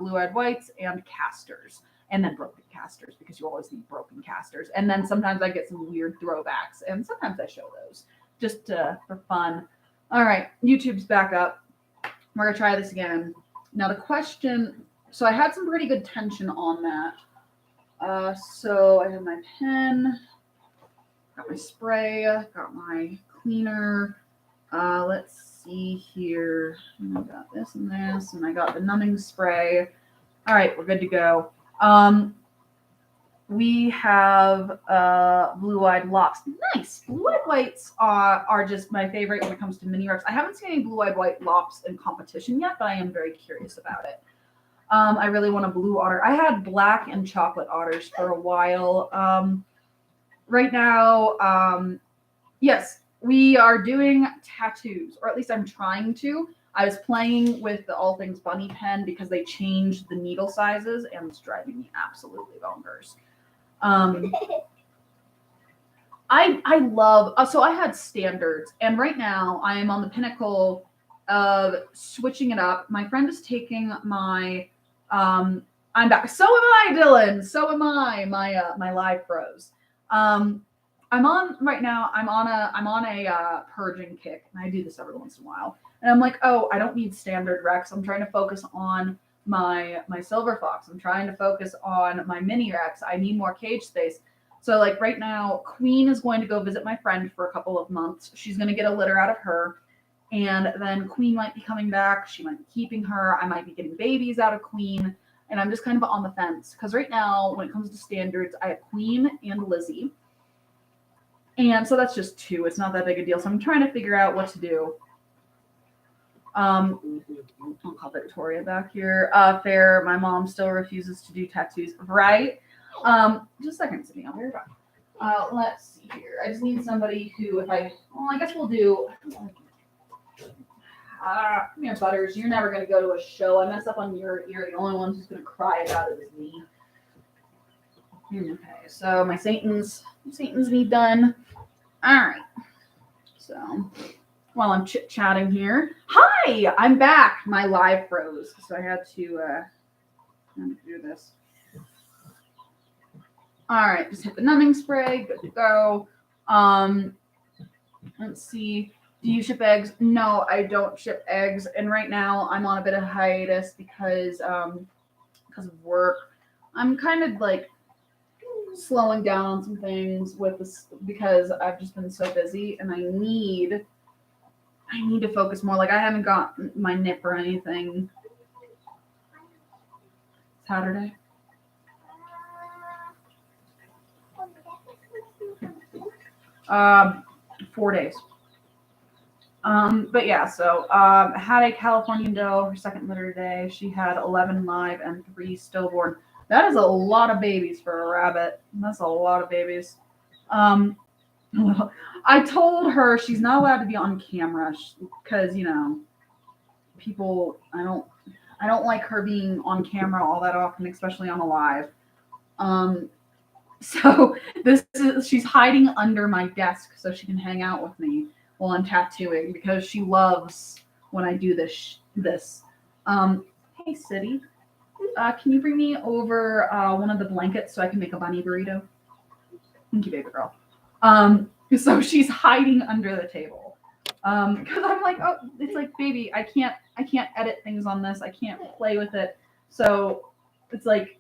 blue-eyed whites and casters, and then broken casters because you always need broken casters. And then sometimes I get some weird throwbacks, and sometimes I show those just for fun. All right, YouTube's back up. We're gonna try this again. Now the question, so I had some pretty good tension on that. So I have my pen, got my spray, got my cleaner. Let's see here. I got this and this, and I got the numbing spray. All right, we're good to go. We have blue-eyed lops. Nice. Blue-eyed whites are just my favorite when it comes to mini reps. I haven't seen any blue-eyed white lops in competition yet, but I am very curious about it. I really want a blue otter. I had black and chocolate otters for a while. Right now, yes, we are doing tattoos, or at least I'm trying to. I was playing with the All Things Bunny pen because they changed the needle sizes, and it's driving me absolutely bonkers. I love, so I had standards, and right now I am on the pinnacle of switching it up. My friend is taking my, I'm back. So am I, Dylan. So am I, my live pros. I'm on right now. I'm on a purging kick, and I do this every once in a while. And I'm like, oh, I don't need standard Rex. I'm trying to focus on my silver fox. I'm trying to focus on my mini Rex. I need more cage space. So like right now, Queen is going to go visit my friend for a couple of months. She's going to get a litter out of her, and then Queen might be coming back. She might be keeping her. I might be getting babies out of Queen, and I'm just kind of on the fence because right now, when it comes to standards, I have Queen and Lizzie. And so that's just two. It's not that big a deal. So I'm trying to figure out what to do. I'll call Victoria back here. Fair. My mom still refuses to do tattoos. Right? Just a second, Sydney. I'll be right back. Let's see here. I just need somebody who, I guess we'll do. Come here, Butters. You're never going to go to a show. I messed up on your ear. The only one who's going to cry about it is me. Okay, so my Satan's need done. All right. So while I'm chit-chatting here, hi, I'm back. My live froze, so I had to do this. All right, just hit the numbing spray. Good to go. Let's see. Do you ship eggs? No, I don't ship eggs. And right now I'm on a bit of hiatus because of work. I'm kind of like slowing down on some things with this because I've just been so busy, and I need to focus more. Like I haven't got my nip or anything. Saturday. Um, 4 days. But yeah, so had a Californian doe, her second litter today. She had 11 live and 3 stillborn. That is a lot of babies for a rabbit. That's a lot of babies. I told her she's not allowed to be on camera because, you know, people, I don't like her being on camera all that often, especially on a live. So she's hiding under my desk so she can hang out with me while I'm tattooing because she loves when I do this. Hey, City. Can you bring me over one of the blankets so I can make a bunny burrito? Thank you, baby girl. So she's hiding under the table. Because I'm like, oh, it's like, baby, I can't edit things on this. I can't play with it. So it's like,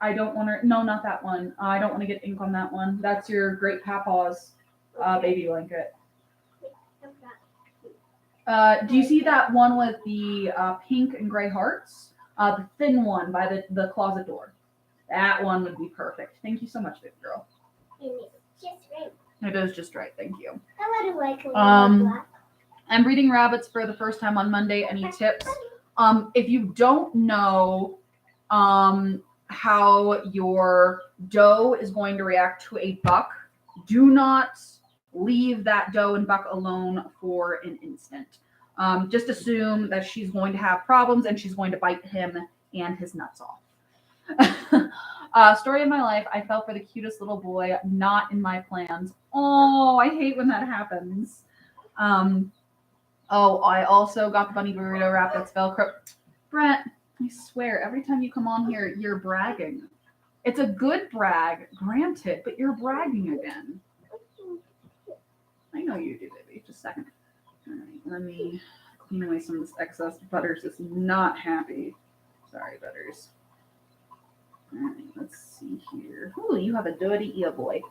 I don't want to, no, not that one. I don't want to get ink on that one. That's your great papa's baby blanket. Do you see that one with the pink and gray hearts? The thin one by the closet door. That one would be perfect. Thank you so much, big girl. And it's just right. It is just right. Thank you. I would like a black. I'm breeding rabbits for the first time on Monday. Any tips? If you don't know how your doe is going to react to a buck, do not leave that doe and buck alone for an instant. Just assume that she's going to have problems and she's going to bite him and his nuts off. Story of my life. I fell for the cutest little boy, not in my plans. Oh, I hate when that happens. I also got the bunny burrito wrap that's Velcro. Brett, I swear, every time you come on here, you're bragging. It's a good brag, granted, but you're bragging again. I know you do, baby. Just a second. All right, let me clean away some of this excess. Butters is not happy. Sorry, Butters. All right, let's see here. Ooh, you have a dirty ear, boy.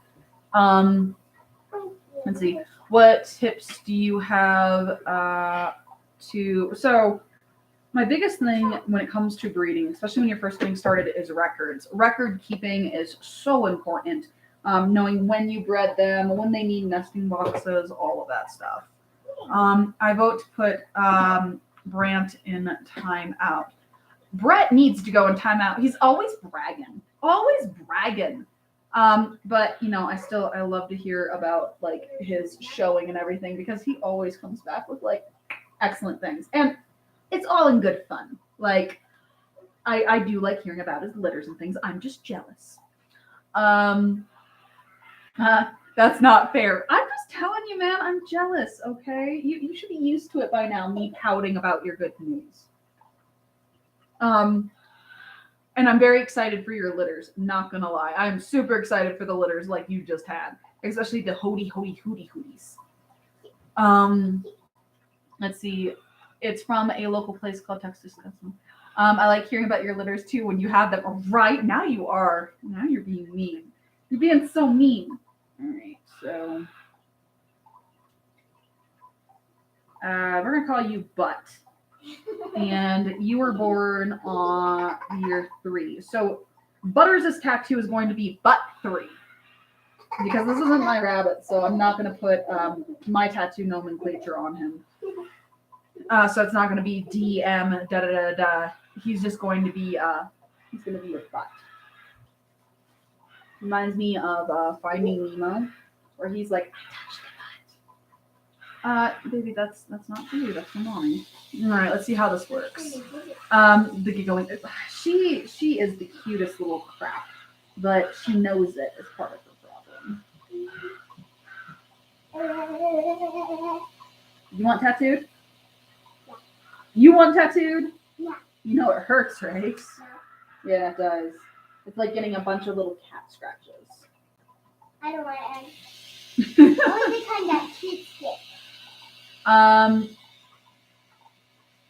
Let's see. What tips do you have so my biggest thing when it comes to breeding, especially when you're first getting started, is records. Record keeping is so important. Knowing when you bred them, when they need nesting boxes, all of that stuff. I vote to put Brant in timeout. Brett needs to go in timeout. He's always bragging. Always bragging. But I love to hear about like his showing and everything because he always comes back with like excellent things. And it's all in good fun. Like I do like hearing about his litters and things. I'm just jealous. That's not fair. I'm just telling you, man, I'm jealous, okay? You should be used to it by now, me pouting about your good news. And I'm very excited for your litters, not gonna lie. I'm super excited for the litters like you just had, especially the hooties. Let's see. It's from a local place called Texas Custom. I like hearing about your litters too when you have them. Right now you are. Now you're being mean. You're being so mean. All right, so we're gonna call you Butt, and you were born on year 3. So Butters' tattoo is going to be Butt 3 because this isn't my rabbit, so I'm not gonna put my tattoo nomenclature on him. So it's not gonna be DM da da da da. He's just going to be a butt. Reminds me of Finding Nemo, where he's like, I touched the butt. Baby, that's not for you. That's for mommy. All right, let's see how this works. The giggling. She is the cutest little crap, but she knows it as part of her problem. You want tattooed? Yeah. You want tattooed? Yeah. You know it hurts, right? No. Yeah, it does. It's like getting a bunch of little cat scratches. I don't want any. Only the kind that kids get.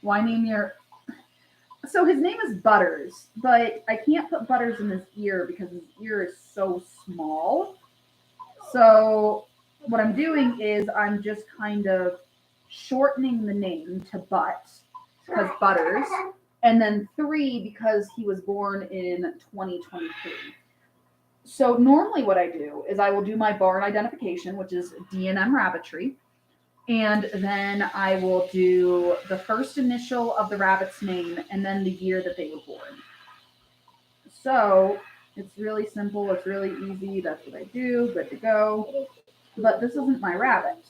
Why name your... So his name is Butters, but I can't put Butters in his ear because his ear is so small. So what I'm doing is I'm just kind of shortening the name to Butt because Butters, and then 3 because he was born in 2023. So normally what I do is I will do my barn identification, which is D&M Rabbitry, and then I will do the first initial of the rabbit's name and then the year that they were born. So it's really simple. It's really easy. That's what I do. Good to go. But this isn't my rabbit.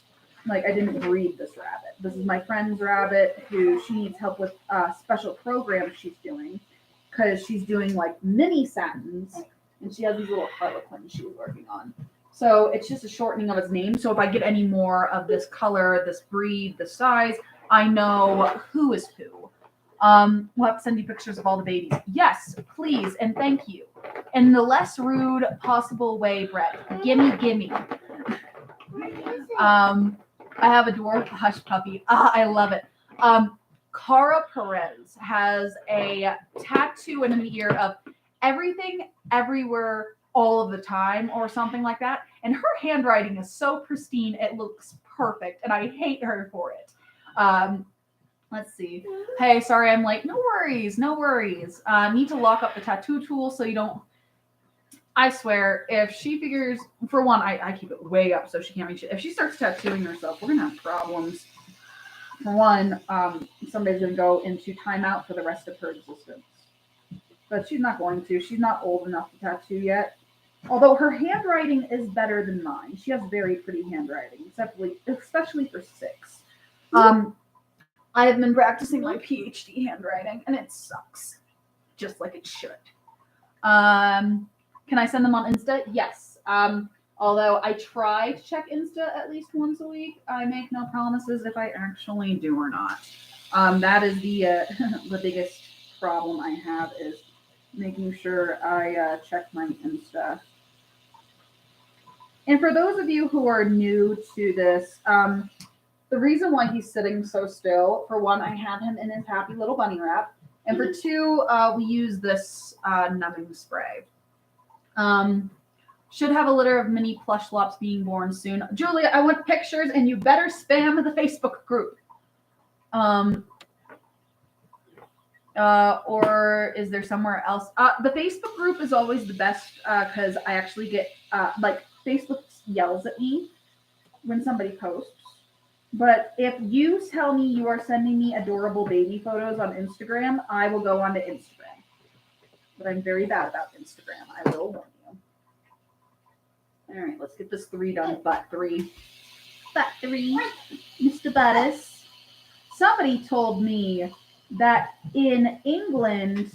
Like, I didn't breed this rabbit. This is my friend's rabbit who she needs help with a special program she's doing because she's doing like mini satins and she has these little harlequins she was working on. So it's just a shortening of its name. So if I get any more of this color, this breed, this size, I know who is who. We'll have to send you pictures of all the babies. Yes, please, and thank you. In the less rude possible way, Brett. Gimme. I have a dwarf hush puppy. I love it. Cara Perez has a tattoo in an ear of everything, everywhere, all of the time, or something like that. And her handwriting is so pristine, it looks perfect, and I hate her for it. Let's see. Hey, sorry I'm late. No worries. Need to lock up the tattoo tool so you don't... I swear, if she figures, for one, I keep it way up so she can't reach it. If she starts tattooing herself, we're going to have problems. For one, somebody's going to go into timeout for the rest of her existence. But she's not going to. She's not old enough to tattoo yet. Although her handwriting is better than mine. She has very pretty handwriting, especially for 6. I have been practicing my PhD handwriting, and it sucks. Just like it should. Can I send them on Insta? Yes. Although I try to check Insta at least once a week, I make no promises if I actually do or not. That is the biggest problem I have is making sure I check my Insta. And for those of you who are new to this, the reason why he's sitting so still, for one, I have him in his happy little bunny wrap. And for two, we use this numbing spray. Should have a litter of mini plush lops being born soon. Julia, I want pictures and you better spam the Facebook group. Or is there somewhere else? The Facebook group is always the best because I actually get, Facebook yells at me when somebody posts. But if you tell me you are sending me adorable baby photos on Instagram, I will go onto Instagram. But I'm very bad about Instagram. I will warn you. All right, let's get this 3 done. Butt 3. Butt 3. Mr. Buttis. Somebody told me that in England,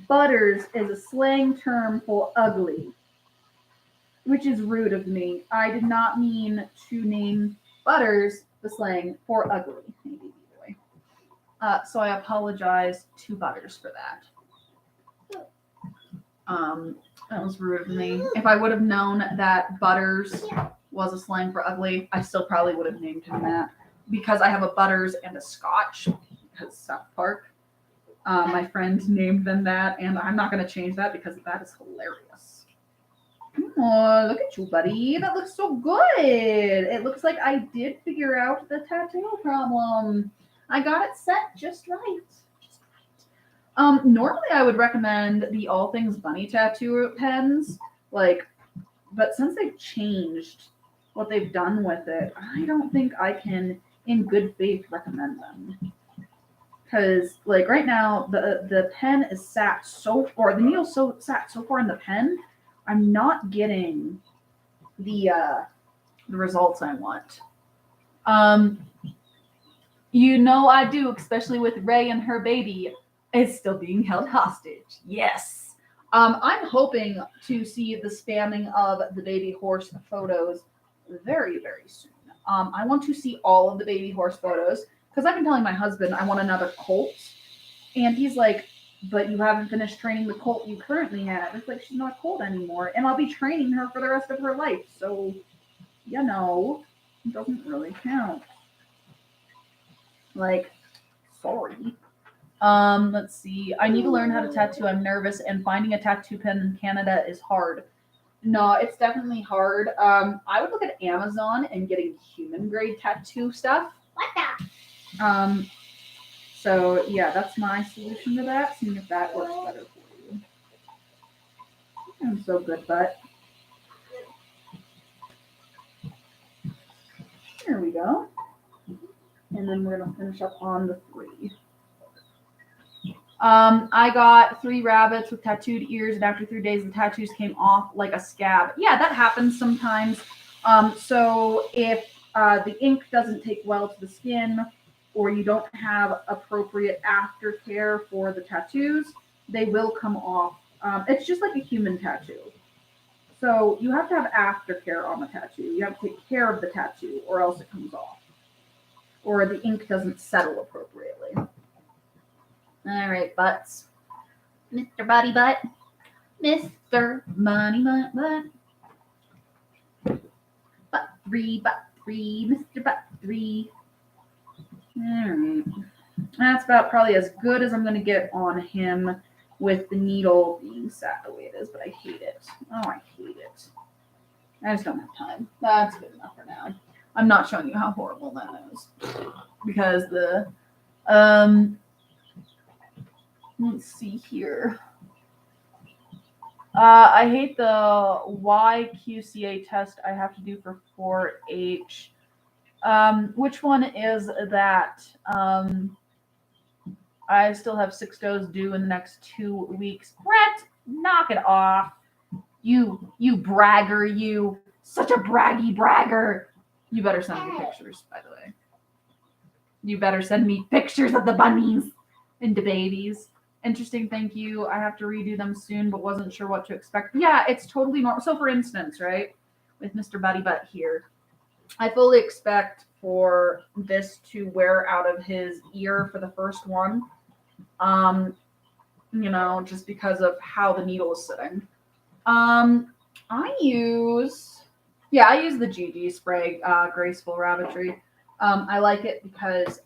butters is a slang term for ugly, which is rude of me. I did not mean to name butters the slang for ugly. Maybe either way. So I apologize to Butters for that. That was rude of me. If I would have known that Butters was a slang for ugly, I still probably would have named him that. Because I have a Butters and a Scotch, because South Park. My friend named them that, and I'm not going to change that because that is hilarious. Oh, look at you, buddy. That looks so good. It looks like I did figure out the tattoo problem. I got it set just right. Normally I would recommend the All Things Bunny tattoo pens, but since they've changed what they've done with it, I don't think I can, in good faith, recommend them. Because, right now, the pen is the needle sat so far in the pen, I'm not getting the results I want. I do, especially with Ray and her baby is still being held hostage. Yes. I'm hoping to see the spamming of the baby horse photos very, very soon. I want to see all of the baby horse photos because I've been telling my husband I want another colt. And he's like, but you haven't finished training the colt you currently have. It's like, she's not a colt anymore. And I'll be training her for the rest of her life. So, it doesn't really count. Sorry. Let's see. I need to learn how to tattoo. I'm nervous, and finding a tattoo pen in Canada is hard. No, it's definitely hard. I would look at Amazon and getting human grade tattoo stuff. What the? So yeah, that's my solution to that. Seeing if that works better for you. I'm so good, but there we go. And then we're gonna finish up on the 3. I got 3 rabbits with tattooed ears, and after 3 days, the tattoos came off like a scab. Yeah, that happens sometimes. So if the ink doesn't take well to the skin, or you don't have appropriate aftercare for the tattoos, they will come off. It's just like a human tattoo. So you have to have aftercare on the tattoo. You have to take care of the tattoo, or else it comes off. Or the ink doesn't settle appropriately. All right, butts. Mr. Body Butt. Mr. Money Butt Butt. Butt 3, Mr. Butt 3. All right. That's about probably as good as I'm going to get on him with the needle being sat the way it is, but I hate it. Oh, I hate it. I just don't have time. That's good enough for now. I'm not showing you how horrible that is. Because let's see here. I hate the YQCA test I have to do for 4-H. Which one is that? I still have 6 goes due in the next 2 weeks. Brett, knock it off. You bragger, you. Such a braggy bragger. You better send me pictures, by the way. You better send me pictures of the bunnies and the babies. Interesting, thank you. I have to redo them soon, but wasn't sure what to expect. Yeah, it's totally normal. So for instance, right, with Mr. Buddy Butt here, I fully expect for this to wear out of his ear for the first one. just because of how the needle is sitting. I use the GG spray, Graceful Rabbitry. I like it because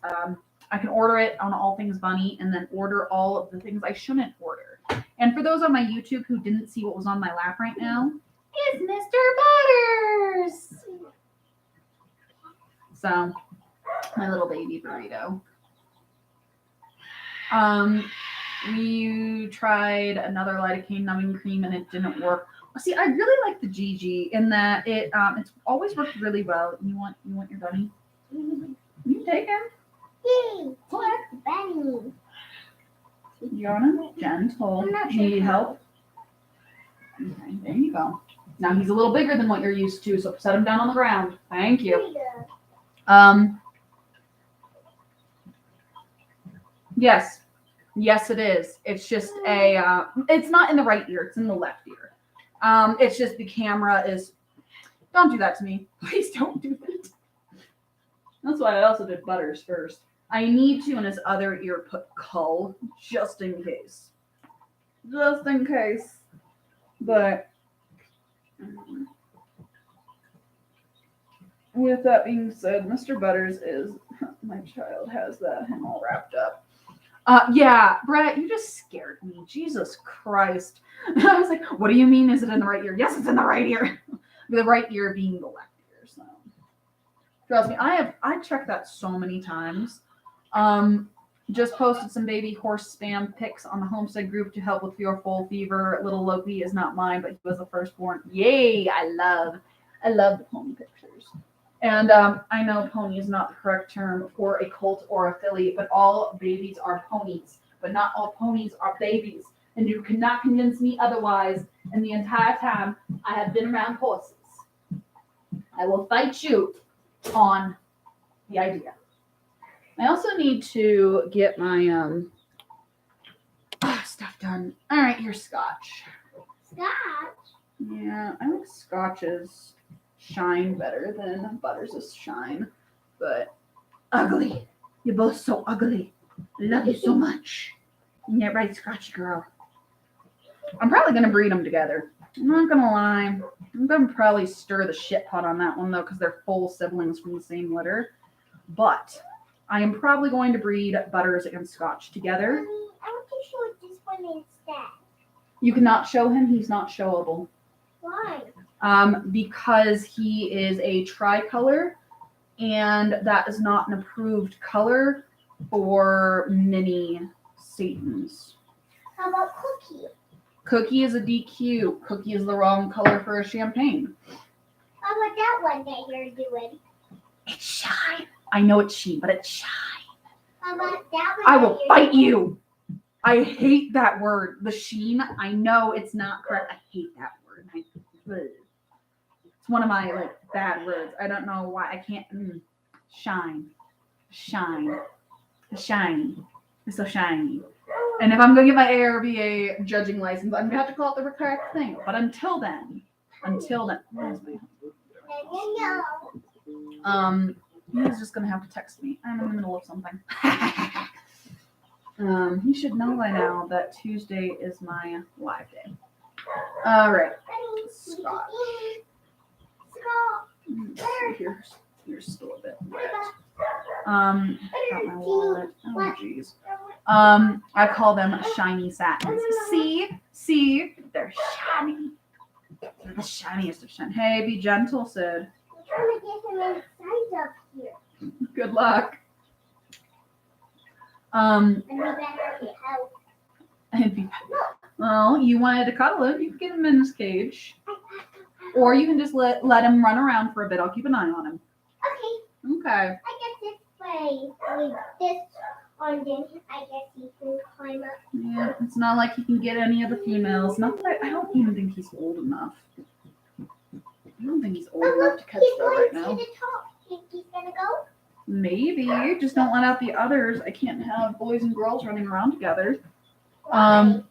I can order it on All Things Bunny and then order all of the things I shouldn't order. And for those on my YouTube who didn't see what was on my lap right now, is Mr. Butters. So, my little baby burrito. We tried another lidocaine numbing cream and it didn't work. See, I really like the GG in that it's always worked really well. You want your bunny? You take him. Yay! What? Bunny. Yana, gentle. Need help? Okay, there you go. Now he's a little bigger than what you're used to, so set him down on the ground. Thank you. Yes. Yes, it is. It's just it's not in the right ear. It's in the left ear. It's just the camera is, don't do that to me. Please don't do that. That's why I also did Butters first. I need to in his other ear put Cull, just in case. Just in case. But with that being said, Mr. Butters is, my child has him all wrapped up. Yeah, Brett, you just scared me. Jesus Christ. I was like, what do you mean? Is it in the right ear? Yes, it's in the right ear. The right ear being the left ear. So trust me, I checked that so many times. Just posted some baby horse spam pics on the homestead group to help with your full fever. Little Loki is not mine, but he was the firstborn. Yay! I love the pony pictures. And I know pony is not the correct term for a colt or a filly, but all babies are ponies. But not all ponies are babies. And you cannot convince me otherwise. And the entire time I have been around horses, I will fight you on the idea. I also need to get my stuff done. All right, here's scotch. Scotch? Yeah, I think scotches shine better than Butters' shine. But ugly. You're both so ugly. I love you so much. Yeah, right, Scotchy girl. I'm probably going to breed them together. I'm not going to lie. I'm going to probably stir the shit pot on that one, though, because they're full siblings from the same litter. But I am probably going to breed Butters and Scotch together. Mommy, I want to show this one instead. You cannot show him. He's not showable. Why? Because he is a tricolor, and that is not an approved color for mini Satans. How about Cookie? Cookie is a DQ. Cookie is the wrong color for a champagne. How about that one that you're doing? It's shine. I know it's sheen, but it's shine. How about that one? I will fight you. I hate that word. The sheen. I know it's not correct. I hate that word. It's one of my bad words. I don't know why I can't. Shine. Shiny. It's so shiny. And if I'm going to get my ARBA judging license, I'm going to have to call it the correct thing. But until then, where's my husband? He's just going to have to text me. I'm in the middle of something. He should know by now that Tuesday is my live day. All right. Scotch. Here's still a bit wet. Got my wallet. Oh, jeez. I call them shiny satins. See, they're shiny. They're the shiniest of shiny. Hey, be gentle, Sid. I'm trying to get him inside up here. Good luck. And we better help. Well, you wanted to cuddle him. You can get him in his cage. Or you can just let him run around for a bit. I'll keep an eye on him. Okay. Okay. I guess this way, with this on, then I guess he can climb up. Yeah, it's not like he can get any of the females. Not that I don't even think he's old enough. I don't think he's old enough to catch that right now. He's going to the top. Think he's going to go? Maybe. Just don't let out the others. I can't have boys and girls running around together. Why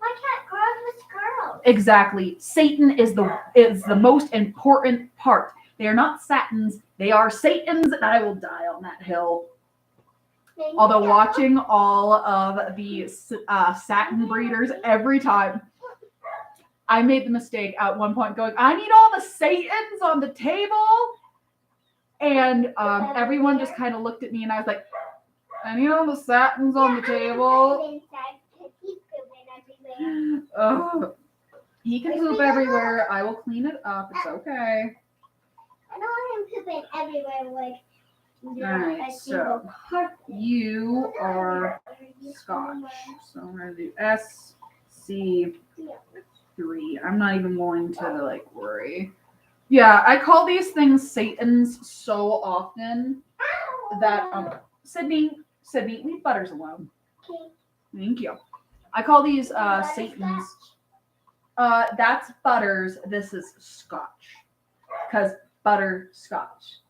can't girls with girls? Exactly. Satan is the most important part. They are not satins. They are Satans, and I will die on that hill. Although watching all of the satin breeders every time, I made the mistake at one point going, I need all the Satans on the table. And everyone just kind of looked at me and I was like, I need all the satins on the table. Oh, he can poop everywhere. I will clean it up. It's okay. I don't want him pooping everywhere. Alright, so you are Scotch. So I'm going to do SC3. I'm not even going to worry. Yeah, I call these things Satans so often that Sydney, leave Butters alone. Okay. Thank you. I call these Satans. That's Butters. This is Scotch. Because butterscotch.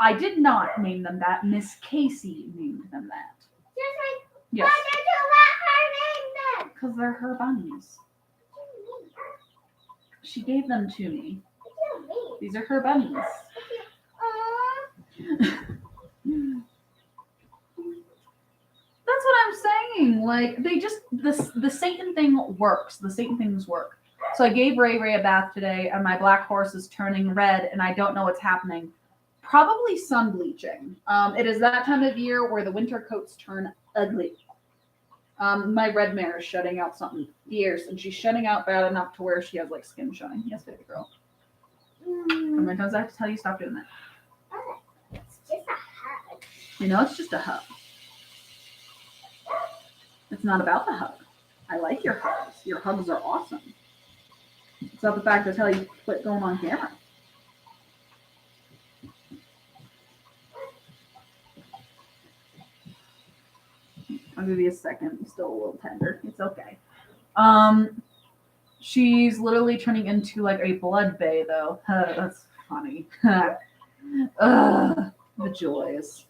I did not name them that. Miss Casey named them that. Yes. Why did you let her name them? Because they're her bunnies. She gave them to me. These are her bunnies. That's what I'm saying. Like, they just, the Satan thing works. The Satan things work. So I gave Ray a bath today, and my black horse is turning red, and I don't know what's happening. Probably sun bleaching. It is that time of year where the winter coats turn ugly. My red mare is shutting out something fierce, and she's shutting out bad enough to where she has skin showing. Yes, baby girl. How many times I have to tell you stop doing that? It's just a hug. You know, it's just a hug. It's not about the hug. I like your hugs. Your hugs are awesome. It's not the fact I tell you quit going on camera. I'll give you a second. It's still a little tender. It's okay. She's literally turning into a blood bay, though. That's funny. The joys.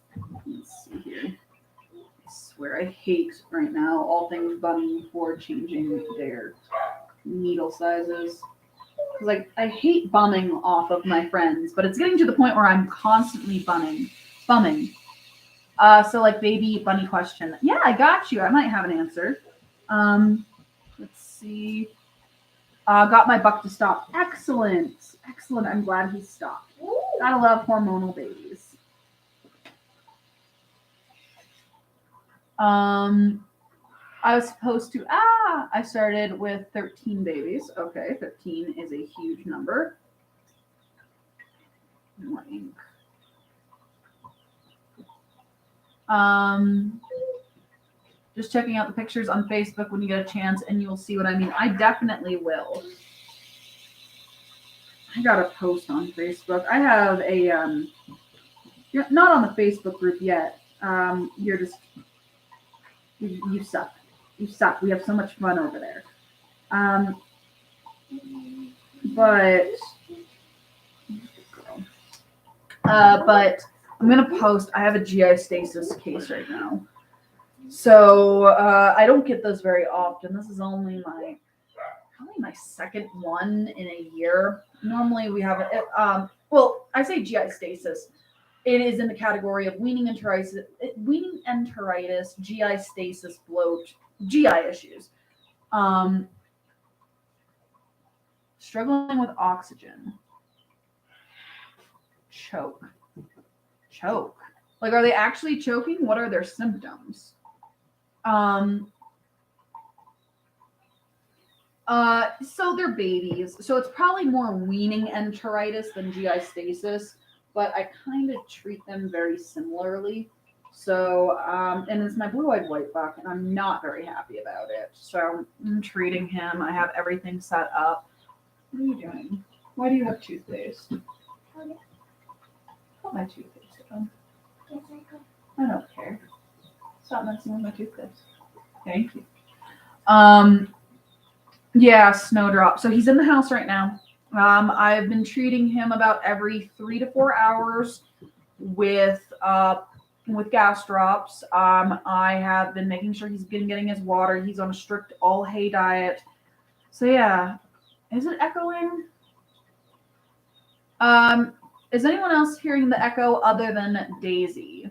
Let's see here. I swear I hate right now all things bunny for changing their needle sizes. I hate bumming off of my friends, but it's getting to the point where I'm constantly bumming. So baby bunny question. Yeah, I got you. I might have an answer. Let's see. Got my buck to stop. Excellent. I'm glad he stopped. Gotta love hormonal babies. I was supposed to, I started with 13 babies. Okay, 13 is a huge number. More ink. Just checking out the pictures on Facebook when you get a chance, and you'll see what I mean. I definitely will. I got a post on Facebook. I have a, you're not on the Facebook group yet. You're just, you suck. You suck. We have so much fun over there. But I'm going to post, I have a GI stasis case right now. So I don't get those very often. This is only probably my second one in a year. Normally we have I say GI stasis. It is in the category of weaning enteritis, GI stasis, bloat, GI issues. Struggling with oxygen. Choke. Are they actually choking? What are their symptoms? So they're babies. So it's probably more weaning enteritis than GI stasis, but I kind of treat them very similarly. So, and it's my blue-eyed white buck, and I'm not very happy about it. So I'm treating him. I have everything set up. What are you doing? Why do you have toothpaste? Put my toothpaste on. I don't care. Stop messing with my toothpaste. Thank you. Yeah, Snowdrop. So he's in the house right now. I've been treating him about every 3 to 4 hours with gas drops. I have been making sure he's been getting his water. He's on a strict all hay diet. So yeah, is it echoing? Is anyone else hearing the echo other than Daisy?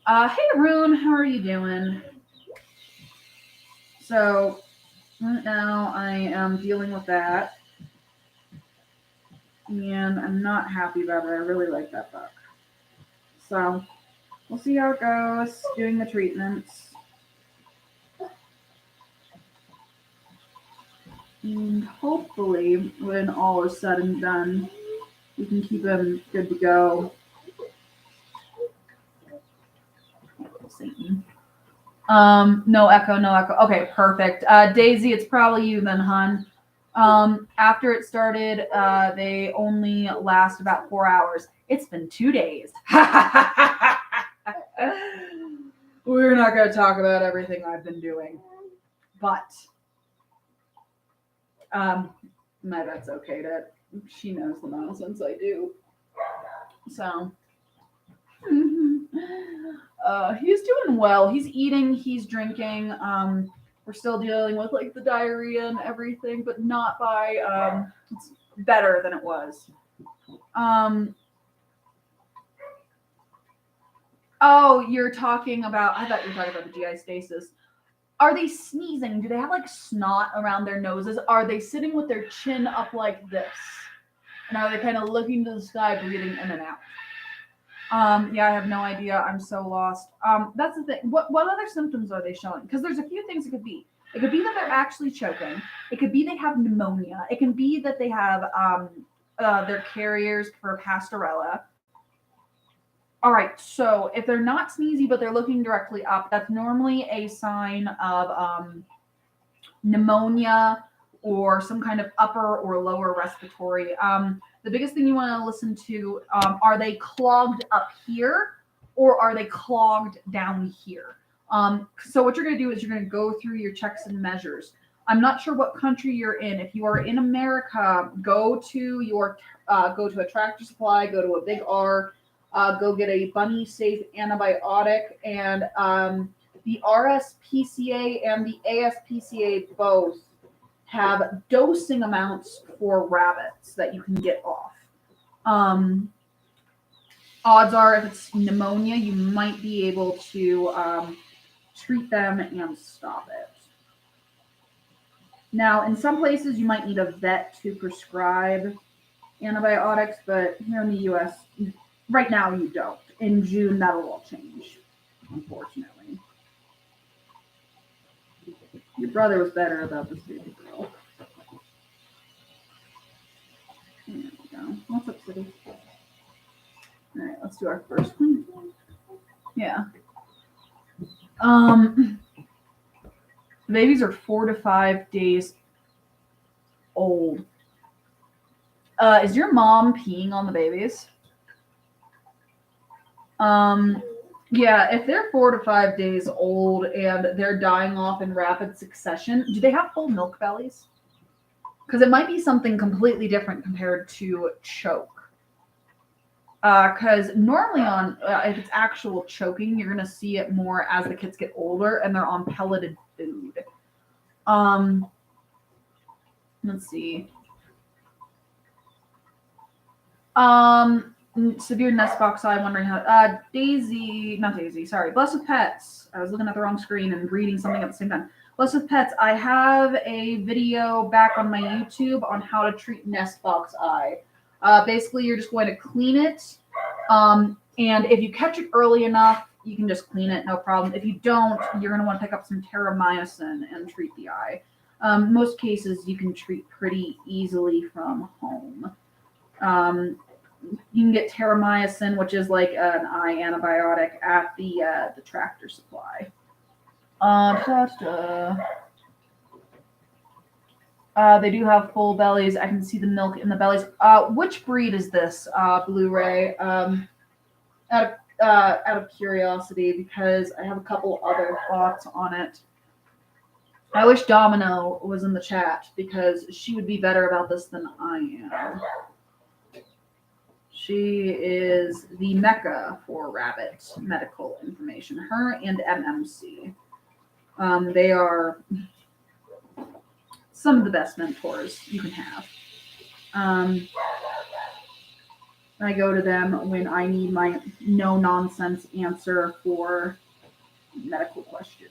Hey, Rune, how are you doing? So, right now I am dealing with that. And I'm not happy about it. I really like that book. So, we'll see how it goes, doing the treatments. And hopefully, when all is said and done, we can keep him good to go. Satan. No echo, no echo. Okay, perfect. Daisy, it's probably you then, hun. After it started, they only last about 4 hours. It's been 2 days. We're not going to talk about everything I've been doing, but my vet's okay to. She knows the nonsense I do. So. He's doing well. He's eating, he's drinking. We're still dealing with like the diarrhea and everything, but not by it's better than it was. Oh, you're talking about, I thought you were talking about the GI stasis. Are they sneezing? Do they have like snot around their noses? Are they sitting with their chin up like this? And are they kind of looking to the sky, breathing in and out? Yeah, I have no idea. I'm so lost. That's the thing. What other symptoms are they showing? Because there's a few things it could be. It could be that they're actually choking. It could be they have pneumonia. It can be that they have they're carriers for Pastorella. All right, so if they're not sneezy but they're looking directly up, that's normally a sign of pneumonia or some kind of upper or lower respiratory. The biggest thing you want to listen to, are they clogged up here or are they clogged down here? So what you're going to do is you're going to go through your checks and measures. I'm not sure what country you're in. If you are in America, go to a Tractor Supply, go to a Big R, go get a Bunny Safe antibiotic, and the RSPCA and the ASPCA both have dosing amounts for rabbits that you can get off. Odds are, if it's pneumonia, you might be able to treat them and stop it. Now, in some places, you might need a vet to prescribe antibiotics, but here in the U.S., right now you don't. In June, that'll all change, unfortunately. Your brother was better about this baby girl. There we go. What's up, City? All right, let's do our first one. Yeah. The babies are 4 to 5 days old. Is your mom peeing on the babies? Yeah, if they're 4 to 5 days old and they're dying off in rapid succession, do they have full milk bellies? Because it might be something completely different compared to choke. Because normally if it's actual choking, you're going to see it more as the kids get older and they're on pelleted food. Let's see. Severe nest box eye, wondering how Blessed with Pets. I was looking at the wrong screen and reading something at the same time. Blessed with Pets, I have a video back on my YouTube on how to treat nest box eye. Basically, you're just going to clean it. And if you catch it early enough, you can just clean it, no problem. If you don't, you're going to want to pick up some terramycin and treat the eye. Most cases, you can treat pretty easily from home. You can get terramycin, which is like an eye antibiotic, at the Tractor Supply. They do have full bellies. I can see the milk in the bellies. Which breed is this, Blu-ray? Out of curiosity, because I have a couple other thoughts on it. I wish Domino was in the chat because she would be better about this than I am. She is the mecca for rabbit medical information. Her and MMC. They are some of the best mentors you can have. I go to them when I need my no nonsense answer for medical questions.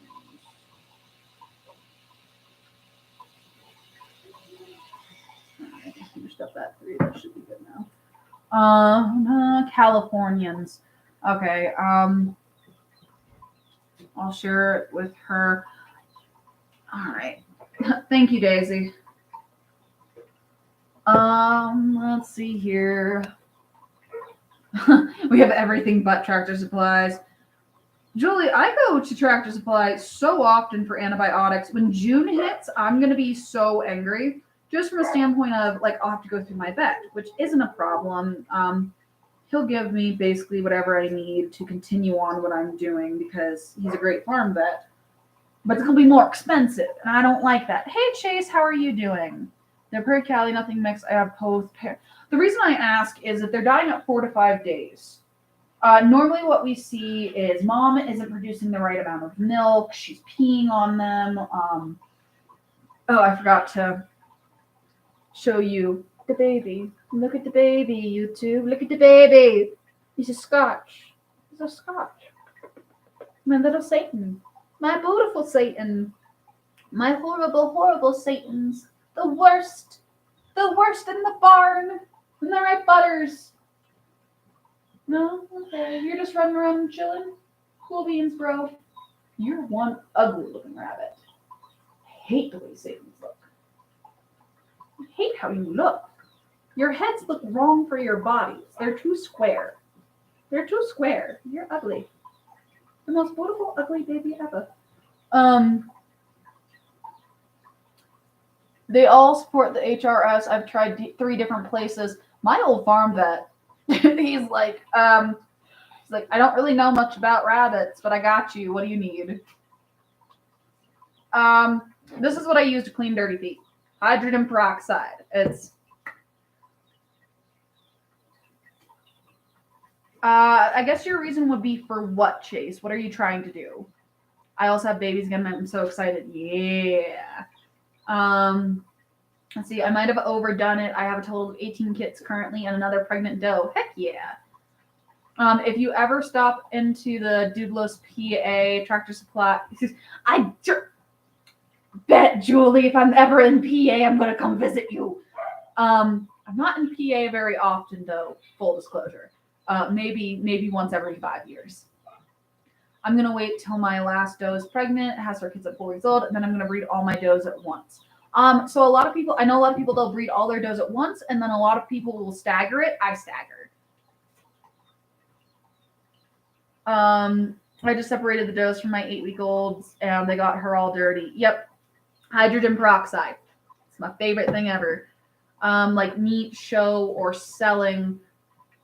Alright, finished up that 3. That should be good now. Californians. Okay. I'll share it with her. All right. Thank you, Daisy. Let's see here. We have everything but Tractor Supplies. Julie, I go to Tractor Supply so often for antibiotics. When June hits, I'm going to be so angry. Just from a standpoint of, like, I'll have to go through my vet, which isn't a problem. He'll give me basically whatever I need to continue on what I'm doing because he's a great farm vet. But it's going to be more expensive, and I don't like that. Hey, Chase, how are you doing? They're per Cali, nothing mixed. I have both. The reason I ask is that they're dying at 4 to 5 days. Normally what we see is mom isn't producing the right amount of milk. She's peeing on them. I forgot to show you the baby. Look at the baby, YouTube. Look at the baby. He's a Scotch. He's a Scotch. My little Satan. My beautiful Satan. My horrible, horrible Satans. The worst. The worst in the barn. And they're my butters. No? Okay. You're just running around and chilling? Cool beans, bro. You're one ugly looking rabbit. I hate the way Satans look. I hate how you look. Your heads look wrong for your bodies. They're too square. They're too square. You're ugly. The most beautiful ugly baby ever. They all support the HRS. I've tried 3 different places. My old farm vet, he's like, I don't really know much about rabbits, but I got you. What do you need? This is what I use to clean dirty feet. Hydrogen peroxide. I guess your reason would be for what, Chase? What are you trying to do? I also have babies again. I'm so excited. Yeah. Let's see. I might have overdone it. I have a total of 18 kits currently and another pregnant doe. Heck yeah. If you ever stop into the Douglas, PA, Tractor Supply, I bet, Julie, if I'm ever in PA, I'm going to come visit you. I'm not in PA very often, though, full disclosure. Maybe once every 5 years. I'm going to wait till my last doe is pregnant, has her kids at 4 weeks old, and then I'm going to breed all my does at once. So I know a lot of people, they'll breed all their does at once, and then a lot of people will stagger it. I stagger. I just separated the does from my 8-week-olds, and they got her all dirty. Yep. Hydrogen peroxide. It's my favorite thing ever. Like meat, show, or selling.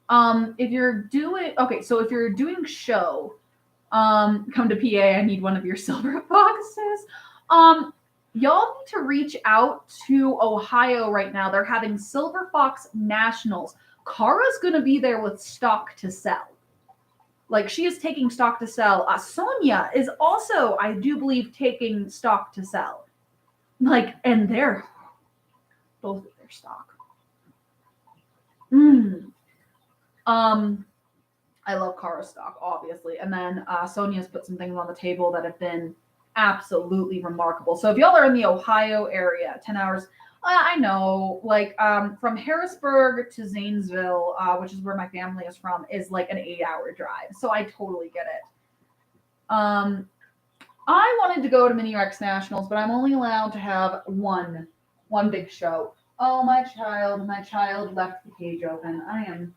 If you're doing show, come to PA. I need one of your silver foxes. Y'all need to reach out to Ohio right now. They're having Silver Fox Nationals. Kara's going to be there with stock to sell. Like, she is taking stock to sell. Sonia is also, I do believe, taking stock to sell. Like, and they're both of their stock. I love Kara's stock, obviously. And then Sonia's put some things on the table that have been absolutely remarkable. So if y'all are in the Ohio area, 10 hours, I know, like from Harrisburg to Zanesville, which is where my family is from, is like an 8-hour drive. So I totally get it. I wanted to go to Mini Rex Nationals, but I'm only allowed to have one big show. Oh, my child left the cage open. I am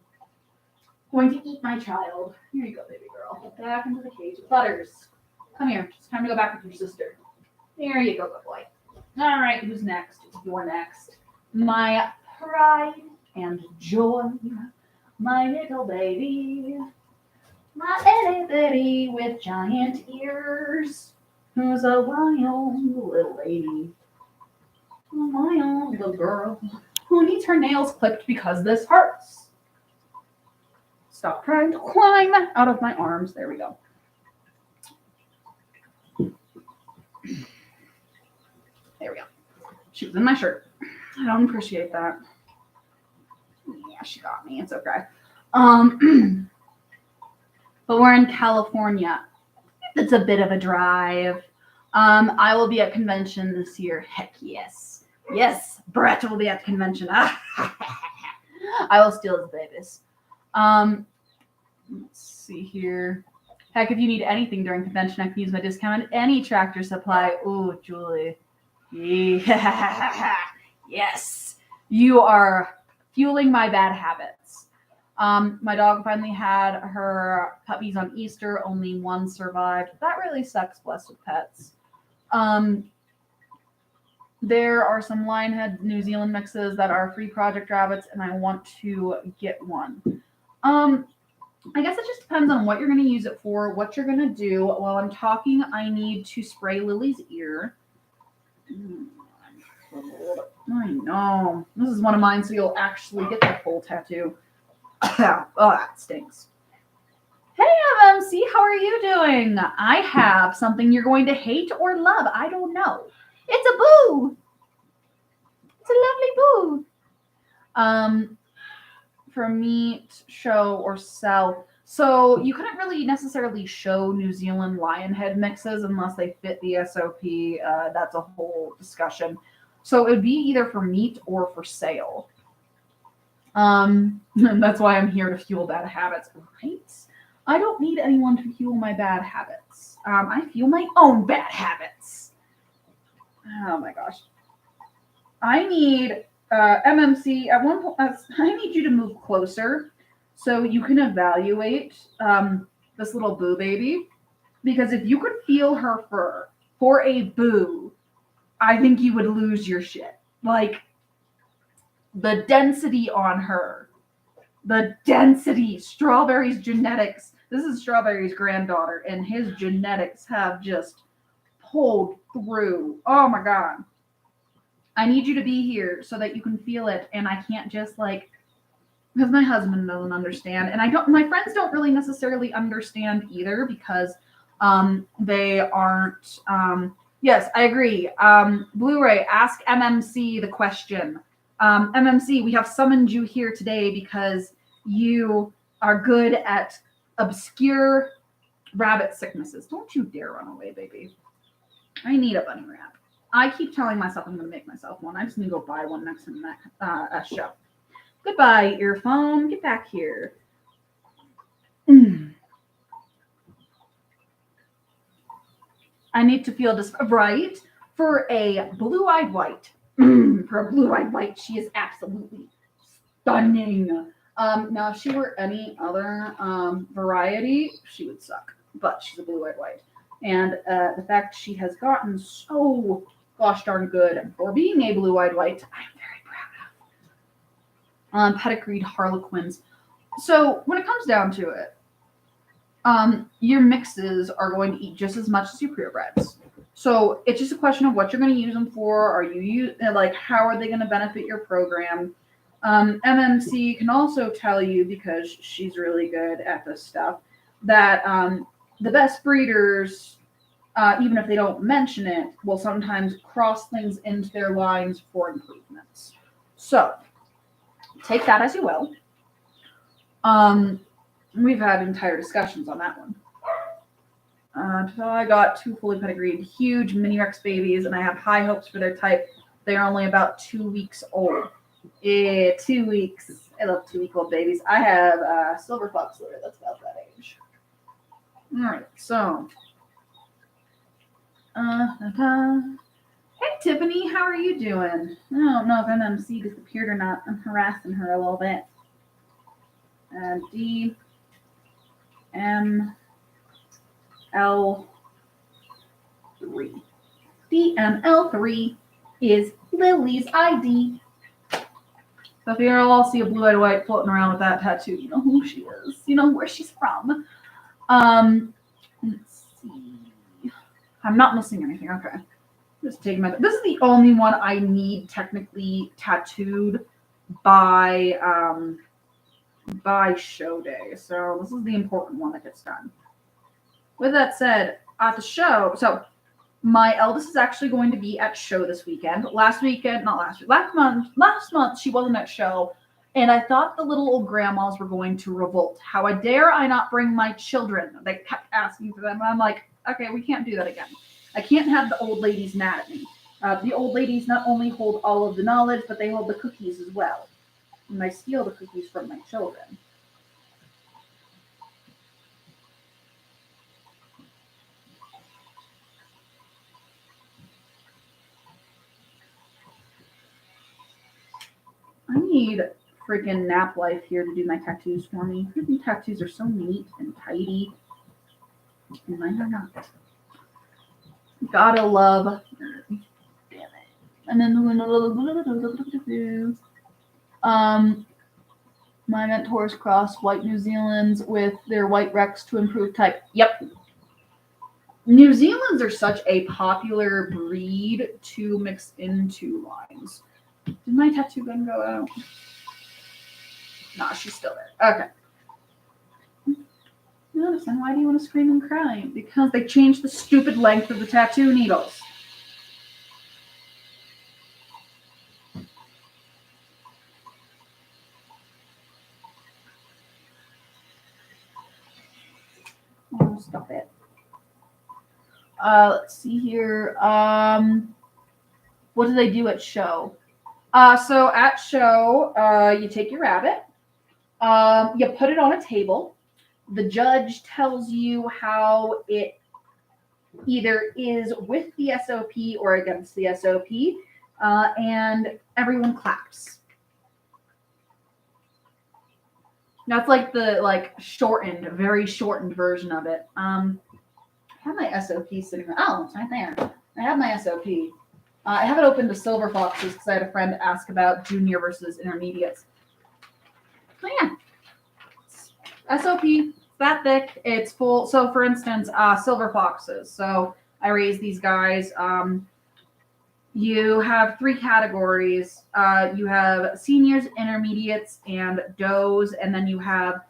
going to eat my child. Here you go, baby girl. Get back into the cage. Butters, come here. It's time to go back with your sister. There you go, good boy. All right, who's next? You're next. My pride and joy, my little baby, my itty bitty with giant ears, who's a wild little lady, a wild little girl who needs her nails clipped because this hurts. Stop trying to climb out of my arms. There we go. There we go. She was in my shirt. I don't appreciate that. Yeah, she got me. It's okay. But we're in California. It's a bit of a drive. I will be at convention this year. Heck yes. Yes, Brett will be at the convention. I will steal his babies. Let's see here. Heck, if you need anything during convention, I can use my discount on any Tractor Supply. Ooh, Julie. Yeah. Yes. You are fueling my bad habits. My dog finally had her puppies on Easter. Only one survived. That really sucks, blessed with pets. There are some Lionhead New Zealand mixes that are free Project Rabbits, and I want to get one. I guess it just depends on what you're going to use it for, what you're going to do. While I'm talking, I need to spray Lily's ear. I know. This is one of mine, so you'll actually get the full tattoo. Oh, that stinks. Hey, MMC, how are you doing? I have something you're going to hate or love. I don't know. It's a boo. It's a lovely boo. For meat, show, or sell. So you couldn't really necessarily show New Zealand Lionhead mixes unless they fit the SOP. That's a whole discussion. So it would be either for meat or for sale. That's why I'm here to fuel bad habits, right? I don't need anyone to fuel my bad habits. I fuel my own bad habits. Oh my gosh. I need MMC at one point. I need you to move closer so you can evaluate this little boo baby. Because if you could feel her fur for a boo, I think you would lose your shit. Like the density on her, the density, Strawberry's genetics. This is Strawberry's granddaughter, and his genetics have just pulled through. Oh my God. I need you to be here so that you can feel it. And I can't just because my husband doesn't understand. And my friends don't really necessarily understand either because they aren't, yes, I agree. Blu-ray, ask MMC the question. MMC, we have summoned you here today because you are good at obscure rabbit sicknesses. Don't you dare run away, baby. I need a bunny rabbit. I keep telling myself I'm going to make myself one. I just need to go buy one next to the show. Goodbye, earphone. Get back here. I need to feel this right for a blue-eyed white. For a blue-eyed white, she is absolutely stunning. Now, if she were any other variety, she would suck. But she's a blue-eyed white. And the fact she has gotten so gosh darn good for being a blue-eyed white, I'm very proud of. Pedigreed Harlequins. So when it comes down to it, your mixes are going to eat just as much as your purebreds. So it's just a question of what you're going to use them for. Are you how are they going to benefit your program? MMC can also tell you, because she's really good at this stuff, that the best breeders, even if they don't mention it, will sometimes cross things into their lines for improvements. So take that as you will. We've had entire discussions on that one. So I got 2 fully pedigreed, huge mini Rex babies, and I have high hopes for their type. They're only about 2 weeks old. Yeah, 2 weeks. I love 2-week-old babies. I have a silver fox litter that's about that age. All right, so. Hey, Tiffany, how are you doing? I don't know if MMC disappeared or not. I'm harassing her a little bit. DML3. DML3 is Lily's ID. So if you all see a blue-eyed white floating around with that tattoo, you know who she is. You know where she's from. Let's see. I'm not missing anything. Okay. Just taking my. This is the only one I need technically tattooed by show day. So this is the important one that gets done. With that said, at the show, so my eldest is actually going to be at show this weekend. Last month she wasn't at show And I thought the little old grandmas were going to revolt. How dare I not bring my children? They kept asking for them. And I'm like, okay, we can't do that again. I can't have the old ladies mad at me. The old ladies not only hold all of the knowledge, but they hold the cookies as well. And I steal the cookies from my children. I need freaking Nap Life here to do my tattoos for me. Freaking tattoos are so neat and tidy. And mine are not. Gotta love. Damn it. And then my mentors cross white New Zealand's with their white Rex to improve type. Yep. New Zealand's are such a popular breed to mix into lines. Did my tattoo gun go out? Nah, she's still there. Okay. Madison, why do you want to scream and cry? Because they changed the stupid length of the tattoo needles. Oh, stop it. Let's see here. What do they do at show? So at show, you take your rabbit, you put it on a table. The judge tells you how it either is with the SOP or against the SOP, and everyone claps. That's like the shortened, very shortened version of it. I have my SOP sitting there. Oh, it's right there. I have my SOP. I have it open to Silver Foxes because I had a friend ask about junior versus intermediates. So yeah, SOP, it's that thick. It's full. So for instance, Silver Foxes. So I raise these guys. You have 3 categories. You have seniors, intermediates, and does, and then you have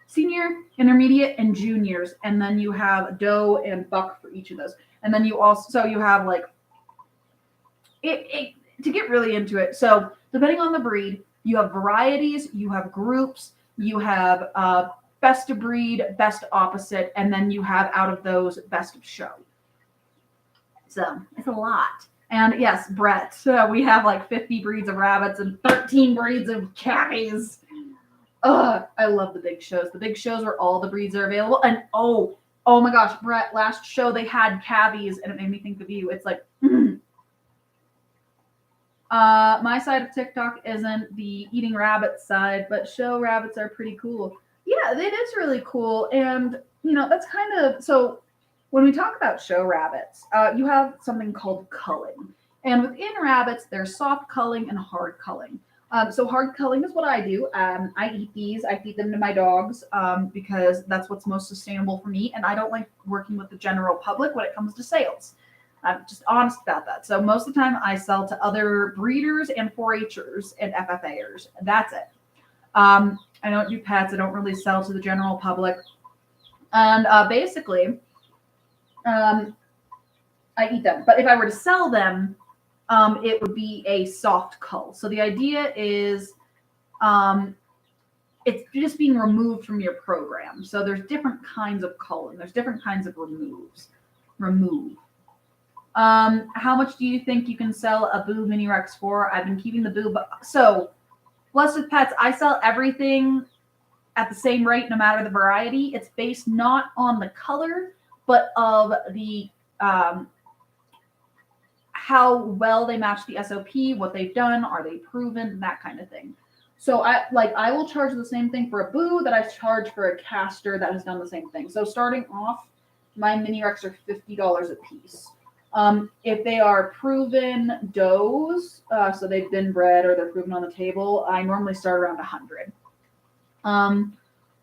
senior, intermediate, and juniors, and then you have doe and buck for each of those. And then you also you have like it to get really into it. So depending on the breed, you have varieties, you have groups, you have best of breed, best opposite, and then you have out of those best of show. So it's a lot. And yes, Brett, we have like 50 breeds of rabbits and 13 breeds of cabbies. I love the big shows. The big shows where all the breeds are available. And oh my gosh, Brett, last show they had cabbies and it made me think of you. It's like, my side of TikTok isn't the eating rabbits side, but show rabbits are pretty cool. Yeah, it is really cool. And, that's kind of, so when we talk about show rabbits, you have something called culling. And within rabbits, there's soft culling and hard culling. So hard culling is what I do. I eat these. I feed them to my dogs because that's what's most sustainable for me. And I don't like working with the general public when it comes to sales. I'm just honest about that. So most of the time I sell to other breeders and 4-H'ers and FFA'ers. That's it. I don't do pets. I don't really sell to the general public. And basically, I eat them. But if I were to sell them, it would be a soft cull. So the idea is it's just being removed from your program. So there's different kinds of culling. There's different kinds of remove. How much do you think you can sell a Boo Mini Rex for? I've been keeping the Boo. So Blessed with Pets, I sell everything at the same rate, no matter the variety. It's based not on the color, but of the how well they match the SOP, what they've done, are they proven, that kind of thing. So I will charge the same thing for a Boo that I charge for a caster that has done the same thing. So starting off, my mini Rex are $50 a piece. If they are proven does, so they've been bred or they're proven on the table, I normally start around 100.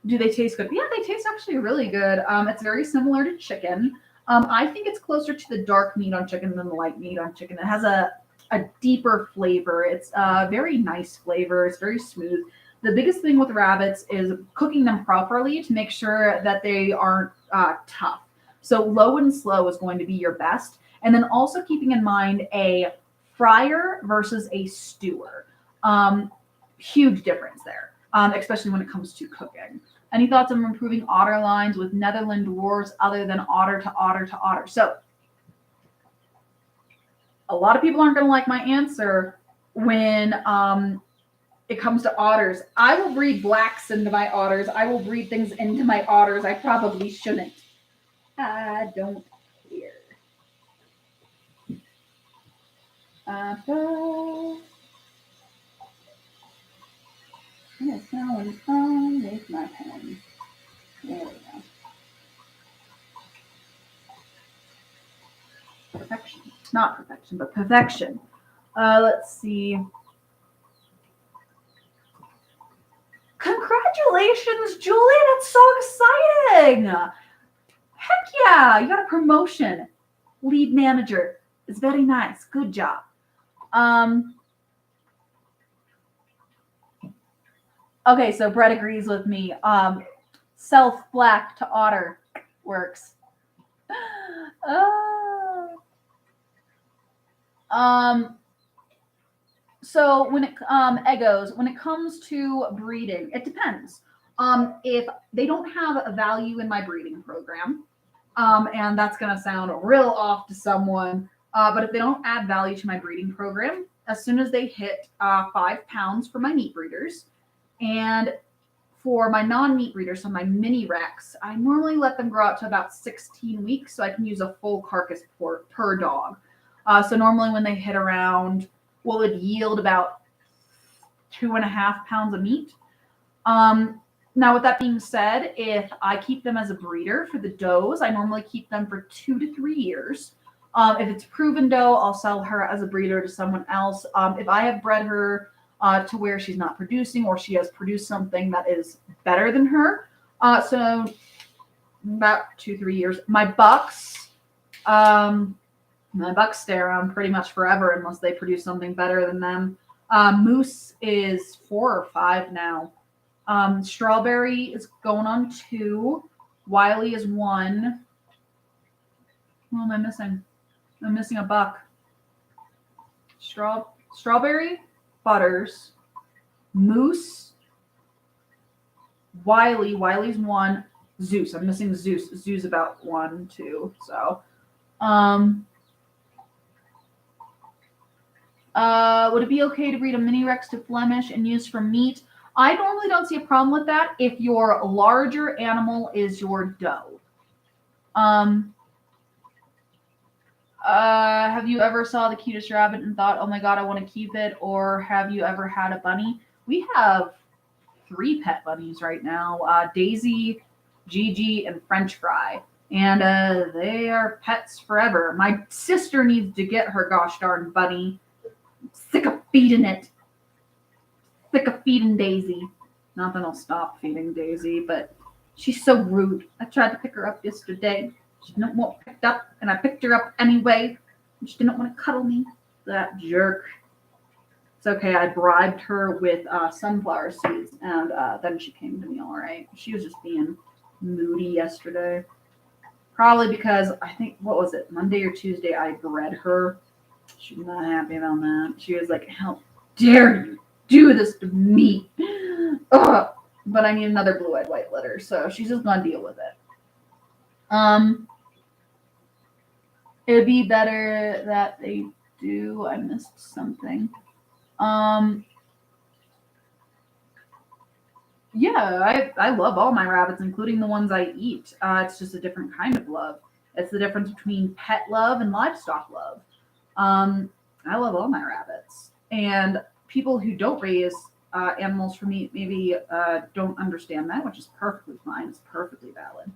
Do they taste good? Yeah, they taste actually really good. It's very similar to chicken. I think it's closer to the dark meat on chicken than the light meat on chicken. It has a deeper flavor. It's a very nice flavor. It's very smooth. The biggest thing with rabbits is cooking them properly to make sure that they aren't tough. So low and slow is going to be your best. And then also keeping in mind a fryer versus a stewer. Huge difference there, especially when it comes to cooking. Any thoughts on improving otter lines with Netherland dwarves other than otter to otter to otter? So a lot of people aren't going to like my answer when it comes to otters. I will breed blacks into my otters. I will breed things into my otters I probably shouldn't. I don't care. Yes, now I'm on with my pen. There we go. Perfection. Not perfection, but perfection. Let's see. Congratulations, Julie. That's so exciting. Heck yeah. You got a promotion. Lead manager. It's very nice. Good job. Okay, so Brett agrees with me. Self black to otter works. So when it Eggos, when it comes to breeding, it depends. If they don't have a value in my breeding program, and that's gonna sound real off to someone, but if they don't add value to my breeding program, as soon as they hit 5 pounds for my meat breeders, and for my non-meat breeders, so my mini Rex, I normally let them grow out to about 16 weeks so I can use a full carcass per dog. So normally when they hit around, well, it would yield about 2.5 pounds of meat. Now, with that being said, if I keep them as a breeder for the does, I normally keep them for 2 to 3 years. If it's a proven doe, I'll sell her as a breeder to someone else. If I have bred her to where she's not producing or she has produced something that is better than her, so about 2-3 years. My bucks stay around pretty much forever unless they produce something better than them. Moose is 4 or 5 now. Strawberry is going on 2. Wiley is 1. What am I missing? I'm missing a buck. Strawberry, Butters, Moose, Wiley's 1, Zeus. I'm missing Zeus. Zeus about 1, 2. So, would it be okay to breed a mini Rex to Flemish and use for meat? I normally don't see a problem with that if your larger animal is your doe. Have you ever saw the cutest rabbit and thought, oh my God, I want to keep it? Or have you ever had a bunny? We have 3 pet bunnies right now, Daisy, Gigi, and French Fry. And they are pets forever. My sister needs to get her gosh darn bunny. I'm sick of feeding it. Sick of feeding Daisy. Not that I'll stop feeding Daisy, but she's so rude. I tried to pick her up yesterday. She didn't want picked up, and I picked her up anyway. She didn't want to cuddle me. That jerk. It's okay. I bribed her with sunflower seeds, and then she came to me all right. She was just being moody yesterday. Probably because I think, what was it, Monday or Tuesday, I bred her. She was not happy about that. She was like, how dare you do this to me? Ugh. But I need another blue-eyed white litter, so she's just going to deal with it. It'd be better that they do. I missed something. Yeah, I love all my rabbits, including the ones I eat. It's just a different kind of love. It's the difference between pet love and livestock love. I love all my rabbits. And people who don't raise animals for meat maybe don't understand that, which is perfectly fine. It's perfectly valid.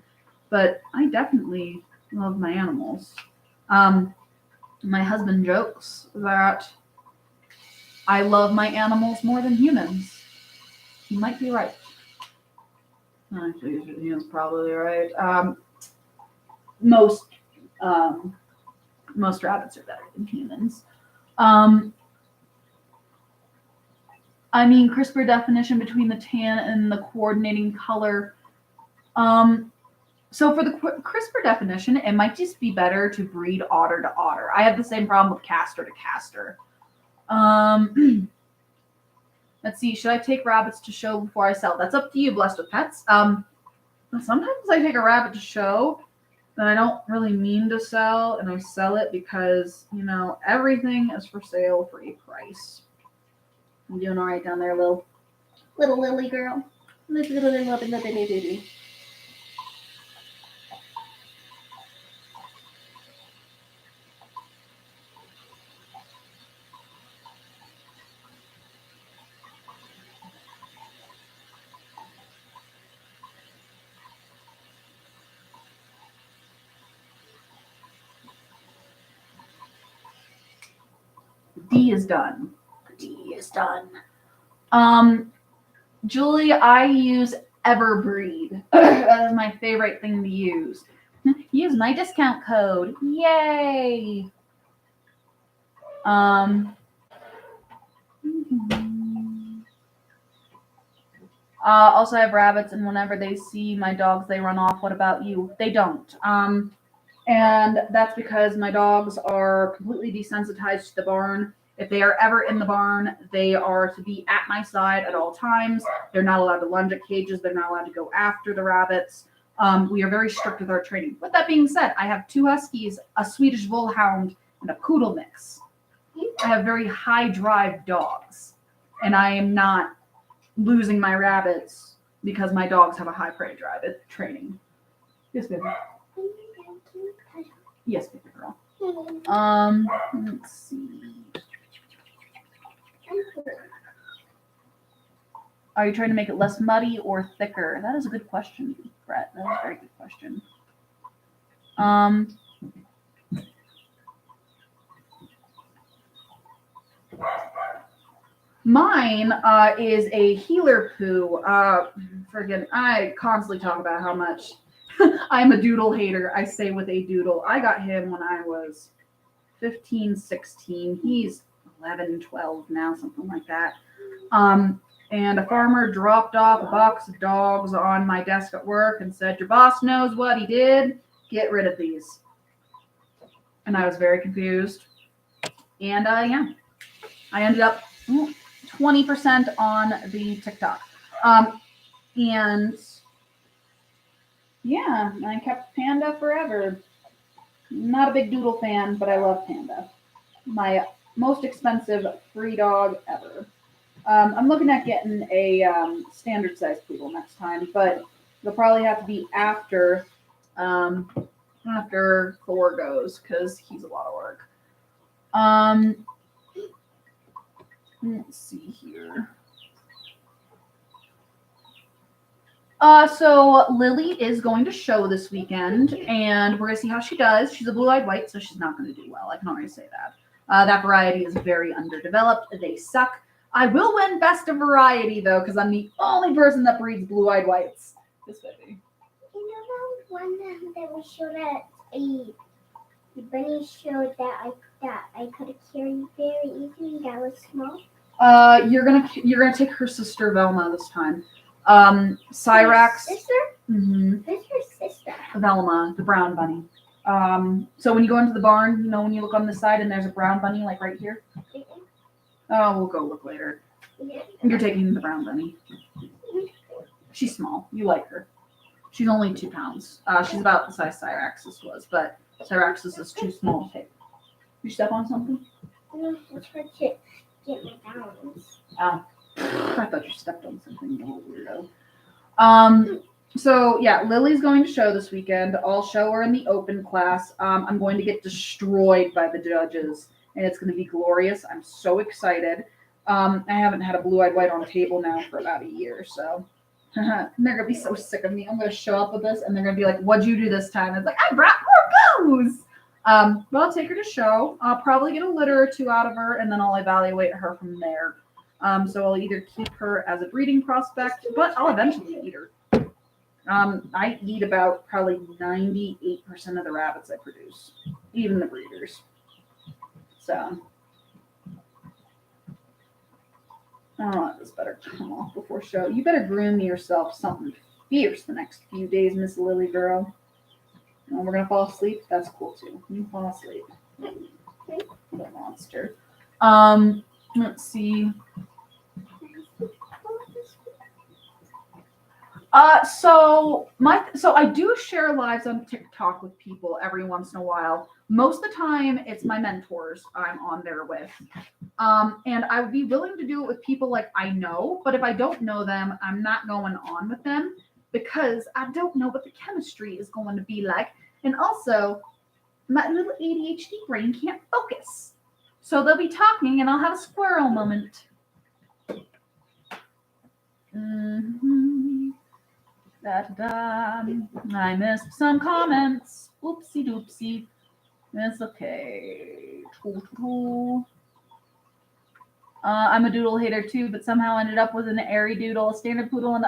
But I definitely love my animals. My husband jokes that I love my animals more than humans. He might be right. Actually, he was probably right. Most rabbits are better than humans. I mean, crisper definition between the tan and the coordinating color. So for the crisper definition, it might just be better to breed otter to otter. I have the same problem with castor to castor. Let's see. Should I take rabbits to show before I sell? That's up to you, Blessed with Pets. Sometimes I take a rabbit to show that I don't really mean to sell, and I sell it because, everything is for sale for a price. You doing all right down there, little Lily girl? Little. D is done. D is done. Julie, I use Everbreed. That is my favorite thing to use. Use my discount code. Yay! Also, I have rabbits, and whenever they see my dogs, they run off. What about you? They don't. And that's because my dogs are completely desensitized to the barn. If they are ever in the barn, they are to be at my side at all times. They're not allowed to lunge at cages. They're not allowed to go after the rabbits. We are very strict with our training. With that being said, I have 2 huskies, a Swedish Bullhound, and a poodle mix. I have very high drive dogs, and I am not losing my rabbits because my dogs have a high prey drive at training. Yes, baby. Yes, baby girl. Let's see. Are you trying to make it less muddy or thicker? That is a good question, Brett. That is a very good question. Mine is a healer poo. I constantly talk about how much I'm a doodle hater. I say with a doodle. I got him when I was 15, 16. He's 11, 12 now, something like that. And a farmer dropped off a box of dogs on my desk at work and said, "Your boss knows what he did. Get rid of these." And I was very confused. And I ended up 20% on the TikTok. And yeah, I kept Panda forever. Not a big doodle fan, but I love Panda. My most expensive free dog ever. I'm looking at getting a standard size poodle next time, but it'll probably have to be after Thor goes, because he's a lot of work. Let's see here. So Lily is going to show this weekend, and we're gonna see how she does. She's a blue-eyed white, so she's not gonna do well. I can already say that. That variety is very underdeveloped. They suck. I will win best of variety though, because I'm the only person that breeds blue-eyed whites. This baby. You know that one that we showed at the bunny showed that I could carry very easily. That was small. You're gonna take her sister Velma this time. Cyrax. Sister? Mm-hmm. Who's her sister? Velma, the brown bunny. So when you go into the barn, when you look on the side and there's a brown bunny, like right here. Oh, we'll go look later. Yeah. You're taking the brown bunny. She's small. You like her. She's only 2 pounds. She's about the size Cyrax's was, but Cyrax's is too small to take. You step on something? No, it's hard to get my balance. Oh. I thought you stepped on something, you little weirdo. So yeah, Lily's going to show this weekend. I'll show her in the open class. I'm going to get destroyed by the judges, and it's going to be glorious. I'm so excited. I haven't had a blue-eyed white on a table now for about a year, so and they're going to be so sick of me. I'm going to show up with this, and they're going to be like, "What'd you do this time?" And it's like, "I brought more booze." But I'll take her to show. I'll probably get a litter or 2 out of her, and then I'll evaluate her from there. So I'll either keep her as a breeding prospect, but I'll eventually eat her. I eat about probably 98% of the rabbits I produce, even the breeders. So, this better come off before show. You better groom yourself something fierce the next few days, Miss Lily girl. We're going to fall asleep. That's cool too. You can fall asleep. The monster. Let's see. So I do share lives on TikTok with people every once in a while. Most of the time, it's my mentors I'm on there with. And I would be willing to do it with people like I know, but if I don't know them, I'm not going on with them because I don't know what the chemistry is going to be like. And also, my little ADHD brain can't focus. So they'll be talking and I'll have a squirrel moment. Mm-hmm. Da-da-da. I missed some comments. Oopsie doopsie. It's okay. I'm a doodle hater too, but somehow ended up with an airy doodle, a standard poodle, and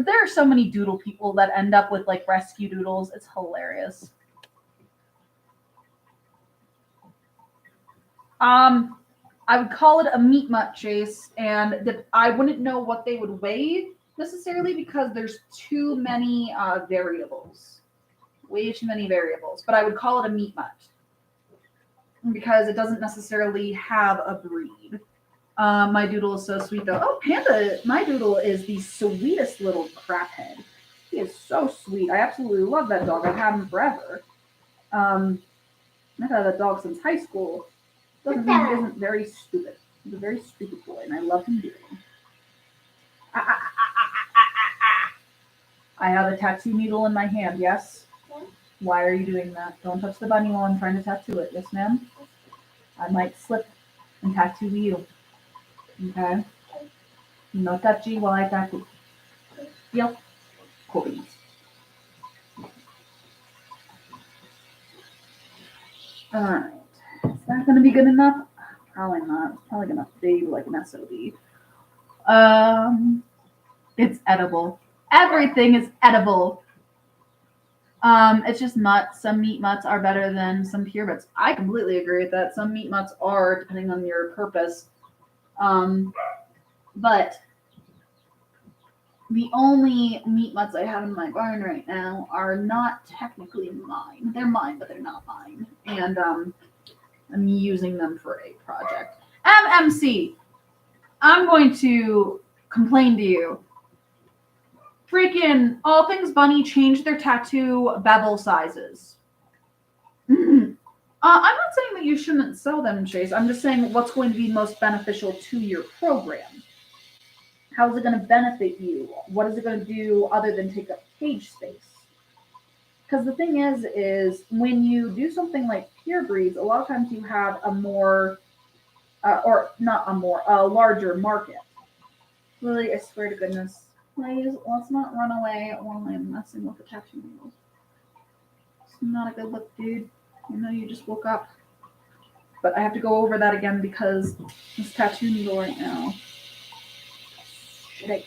there are so many doodle people that end up with like rescue doodles. It's hilarious. I would call it a meat mutt, Chase, and that I wouldn't know what they would weigh necessarily because there's too many variables, way too many variables. But I would call it a meat mutt because it doesn't necessarily have a breed. My doodle is so sweet though. Oh, Panda, my doodle is the sweetest little craphead. He is so sweet. I absolutely love that dog. I've had him forever. I've had that dog since high school. Doesn't mean he isn't very stupid. He's a very stupid boy, and I love him dearly. I have a tattoo needle in my hand, yes? Why are you doing that? Don't touch the bunny while I'm trying to tattoo it. Yes, ma'am? I might slip and tattoo you. Okay? No touchy while I tattoo. Deal? Cool beans. Alright. Is that going to be good enough? Probably not. It's probably going to fade like an SOB. It's edible. Everything is edible. It's just mutts. Some meat mutts are better than some pure mutts. I completely agree with that. Some meat mutts are, depending on your purpose. But the only meat mutts I have in my barn right now are not technically mine. They're mine, but they're not mine. And I'm using them for a project. MMC, I'm going to complain to you. Freaking All Things Bunny changed their tattoo bevel sizes. I'm not saying that you shouldn't sell them, Chase. I'm just saying what's going to be most beneficial to your program. How is it going to benefit you? What is it going to do other than take up page space? Because the thing is when you do something like pure breeds, a lot of times you have a more, a larger market. Lily, I swear to goodness, please, let's not run away while I'm messing with the tattoo needle. It's not a good look, dude. I know you just woke up. But I have to go over that again because this tattoo needle right now. Should I?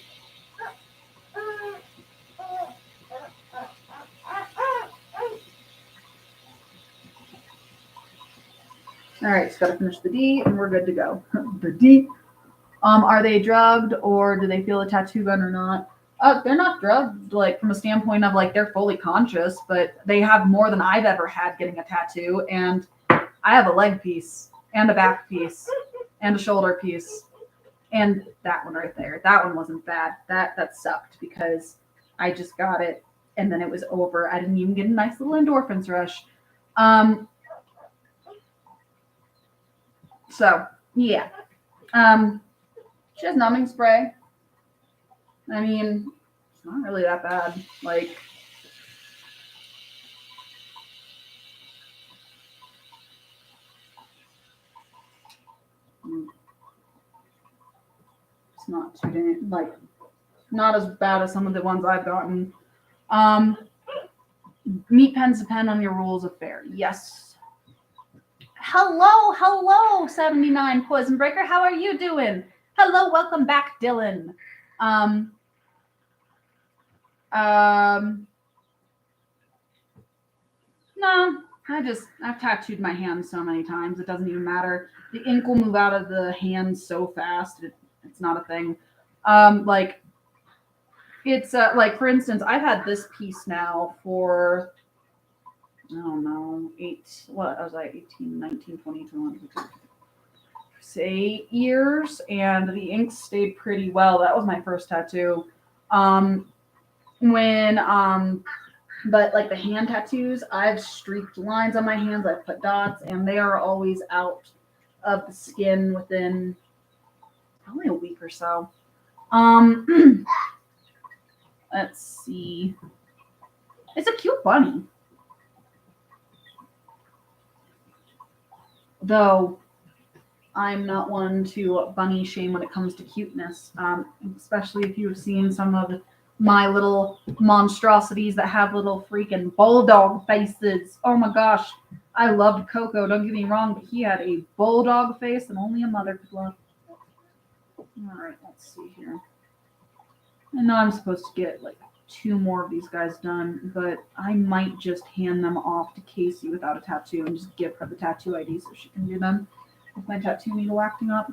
All right, just got to finish the D and we're good to go. The D. Are they drugged or do they feel a tattoo gun or not? They're not drugged, like from a standpoint of like they're fully conscious, but they have more than I've ever had getting a tattoo. And I have a leg piece and a back piece and a shoulder piece. And that one right there, that one wasn't bad. That sucked because I just got it and then it was over. I didn't even get a nice little endorphins rush. So yeah. She has numbing spray. I mean, it's not really that bad. Like, it's not too not as bad as some of the ones I've gotten. Meat pens depend on your rules of fair. Yes. Hello, 79 Poison Breaker. How are you doing? Hello, welcome back, Dylan. No, I've tattooed my hands so many times, it doesn't even matter. The ink will move out of the hands so fast, it's not a thing. It's like, for instance, I've had this piece now for, I don't know, 18, 19, 20, 21, 8 years, and the ink stayed pretty well. That was my first tattoo. When But like the hand tattoos, I've streaked lines on my hands, I've put dots, and they are always out of the skin within probably a week or so. Let's see. It's a cute bunny. Though I'm not one to bunny shame when it comes to cuteness, especially if you've seen some of my little monstrosities that have little freaking bulldog faces. Oh my gosh. I loved Coco, don't get me wrong, but he had a bulldog face and only a mother could love. Alright, let's see here. I know I'm supposed to get like 2 more of these guys done, but I might just hand them off to Casey without a tattoo and just give her the tattoo ID so she can do them with my tattoo needle acting up.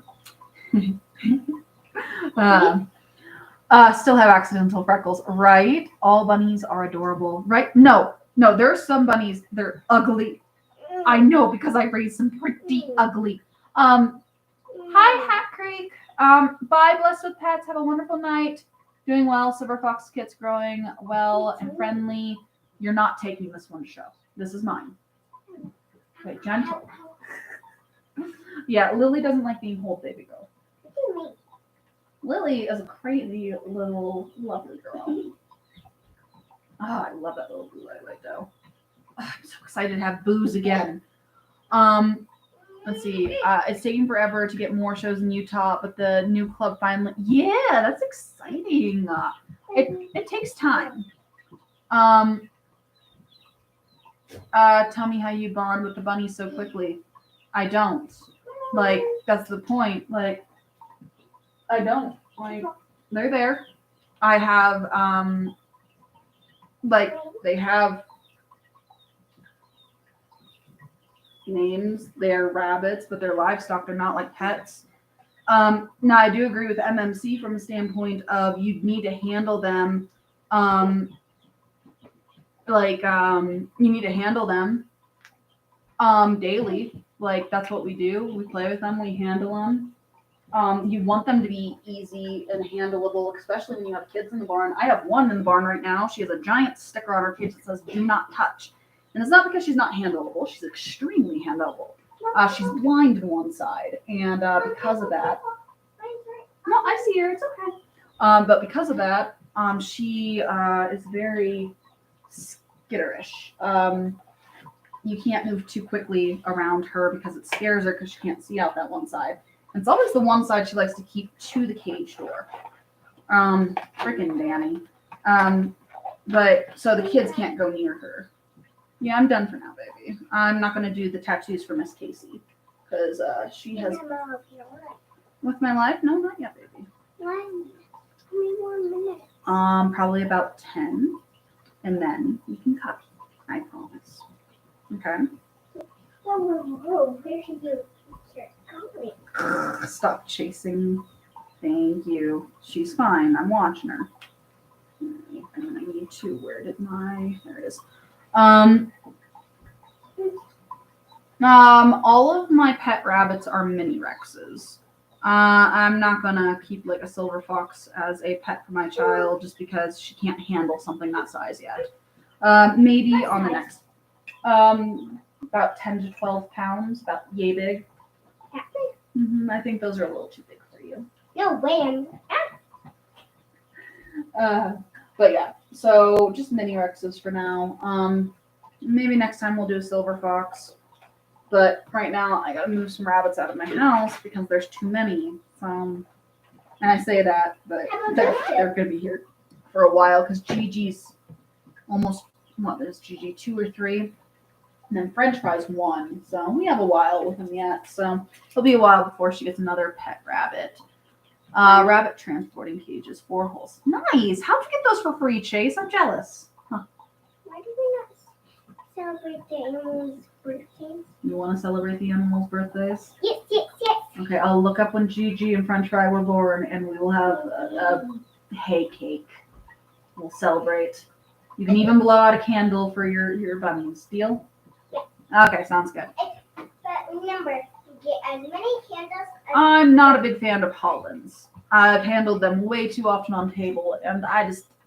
Still have accidental freckles, right? All bunnies are adorable, right? No, there are some bunnies, they're ugly. I know because I raised some pretty ugly. Hi, Hat Creek. Bye, blessed with pets. Have a wonderful night. Doing well. Silver Fox Kit's growing well and friendly. You're not taking this one to show. This is mine. Okay, gentle. Yeah, Lily doesn't like being hold baby girl. Lily is a crazy little lovely girl. Oh, I love that little blue light though. Oh, I'm so excited to have Booze again. Let's see. It's taking forever to get more shows in Utah, but the new club finally. Yeah, that's exciting. It takes time. Tell me how you bond with the bunnies so quickly. I don't. Like, that's the point. Like, I don't. Like, they're there. I have, like, they have names. They're rabbits, but they're livestock. They're not like pets. Now, I do agree with MMC from a standpoint of you need to handle them. You need to handle them daily. Like, that's what we do. We play with them. We handle them. You want them to be easy and handleable, especially when you have kids in the barn. I have one in the barn right now. She has a giant sticker on her cage that says "Do not touch," and it's not because she's not handleable. She's extremely handleable. She's blind in one side, and because of that, no, I see her. It's okay. But because of that, she is very skitterish. You can't move too quickly around her because it scares her because she can't see out that one side. It's always the one side she likes to keep to the cage door. Freaking Danny. But so the kids can't go near her. Yeah, I'm done for now, baby. I'm not going to do the tattoos for Miss Casey because she has. With my life? No, not yet, baby. How many more minutes? Probably about 10, and then you can cut. I promise. Okay. Whoa, where should you start going? Stop chasing. Thank you. She's fine. I'm watching her. And I need to. Where did my? There it is. All of my pet rabbits are mini Rexes. I'm not gonna keep like a silver fox as a pet for my child just because she can't handle something that size yet. Maybe on the next. About 10 to 12 pounds, about yay big. I think those are a little too big for you. No way. But yeah, so just mini Rexes for now. Maybe next time we'll do a silver fox. But right now I gotta move some rabbits out of my house because there's too many. And I say that, but they're gonna be here for a while because Gigi's almost, what is Gigi, 2 or 3? And then French Fry's 1. So we have a while with him yet. So it'll be a while before she gets another pet rabbit. Rabbit transporting cages, 4 holes. Nice. How'd you get those for free, Chase? I'm jealous. Huh. Why do we not celebrate the animals' birthdays? You want to celebrate the animals' birthdays? Yes. Okay, I'll look up when Gigi and French Fry were born, and we will have a hay cake. We'll celebrate. You can even blow out a candle for your bunnies. Deal? Yeah. Okay, sounds good. But remember, get as many candles as I'm not a big fan of Hollands. I've handled them way too often on table, and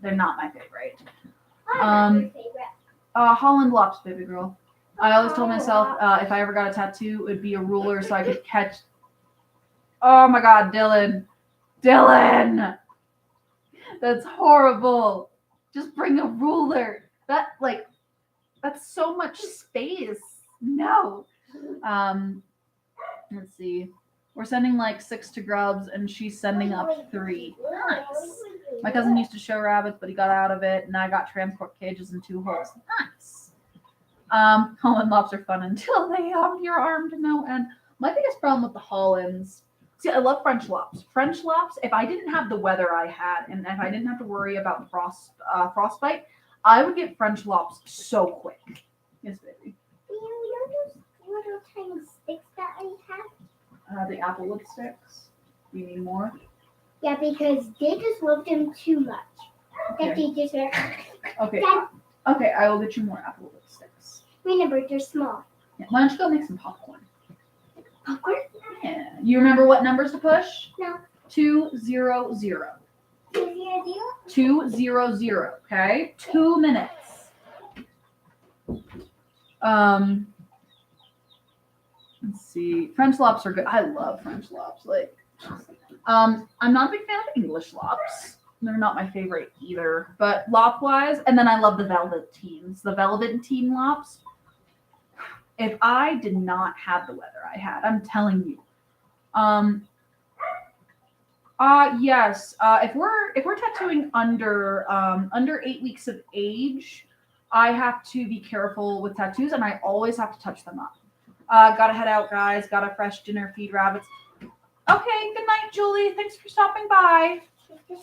they're not my favorite. What are your favorite? Holland Lops, baby girl. I always told myself if I ever got a tattoo, it would be a ruler so I could catch. Oh my God, Dylan. Dylan! That's horrible. Just bring a ruler. That's so much space. No. Let's see. We're sending like 6 to Grubs, and she's sending up 3. Nice. My cousin used to show rabbits, but he got out of it, and I got transport cages and 2 holes. Nice. Holland Lops are fun until they your arm to no end. My biggest problem with the Hollands. See, I love French Lops. French Lops, if I didn't have the weather I had, and if I didn't have to worry about frostbite, I would get French Lops so quick. Yes, baby. You know those little tiny sticks that I have? The applewood sticks. You need more? Yeah, because they just love them too much. Okay. That they just Okay. Dad, Okay, I will get you more applewood sticks. remember, they're small. Yeah. Why don't you go make some popcorn? Popcorn? Yeah. You remember what numbers to push? No. 200. 200? 200. Okay. 2 minutes. Let's see. French Lops are good. I love French Lops. I'm not a big fan of English Lops. They're not my favorite either. But lop-wise, and then I love the Velveteens. The Velveteen Lops. If I did not have the weather I had, I'm telling you. Yes. If we're tattooing under 8 weeks of age, I have to be careful with tattoos, and I always have to touch them up. Gotta head out, guys. Got a fresh dinner, feed rabbits. Okay, good night, Julie. Thanks for stopping by.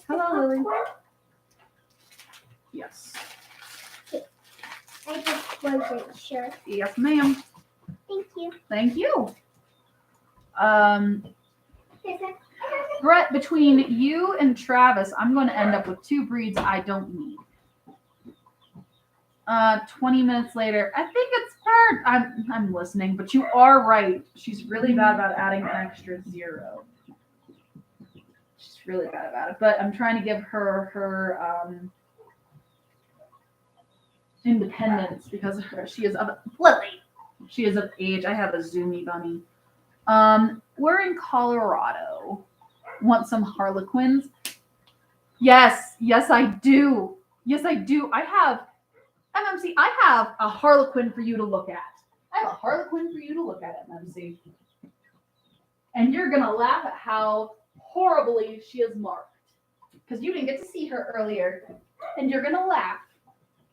Hello, Lily. Yes. I just wasn't sure. Yes, ma'am. Thank you. Thank you. Brett, between you and Travis, I'm going to end up with 2 breeds I don't need. 20 minutes later, I think it's her. I'm listening, but you are right. She's really bad about adding an extra 0. She's really bad about it. But I'm trying to give her independence because she is of Lily. She is of age. I have a Zoomy bunny. We're in Colorado. Want some Harlequins? Yes, I do. I have MMC. I have a Harlequin for you to look at. MMC. And you're gonna laugh at how horribly she is marked because you didn't get to see her earlier, and you're gonna laugh.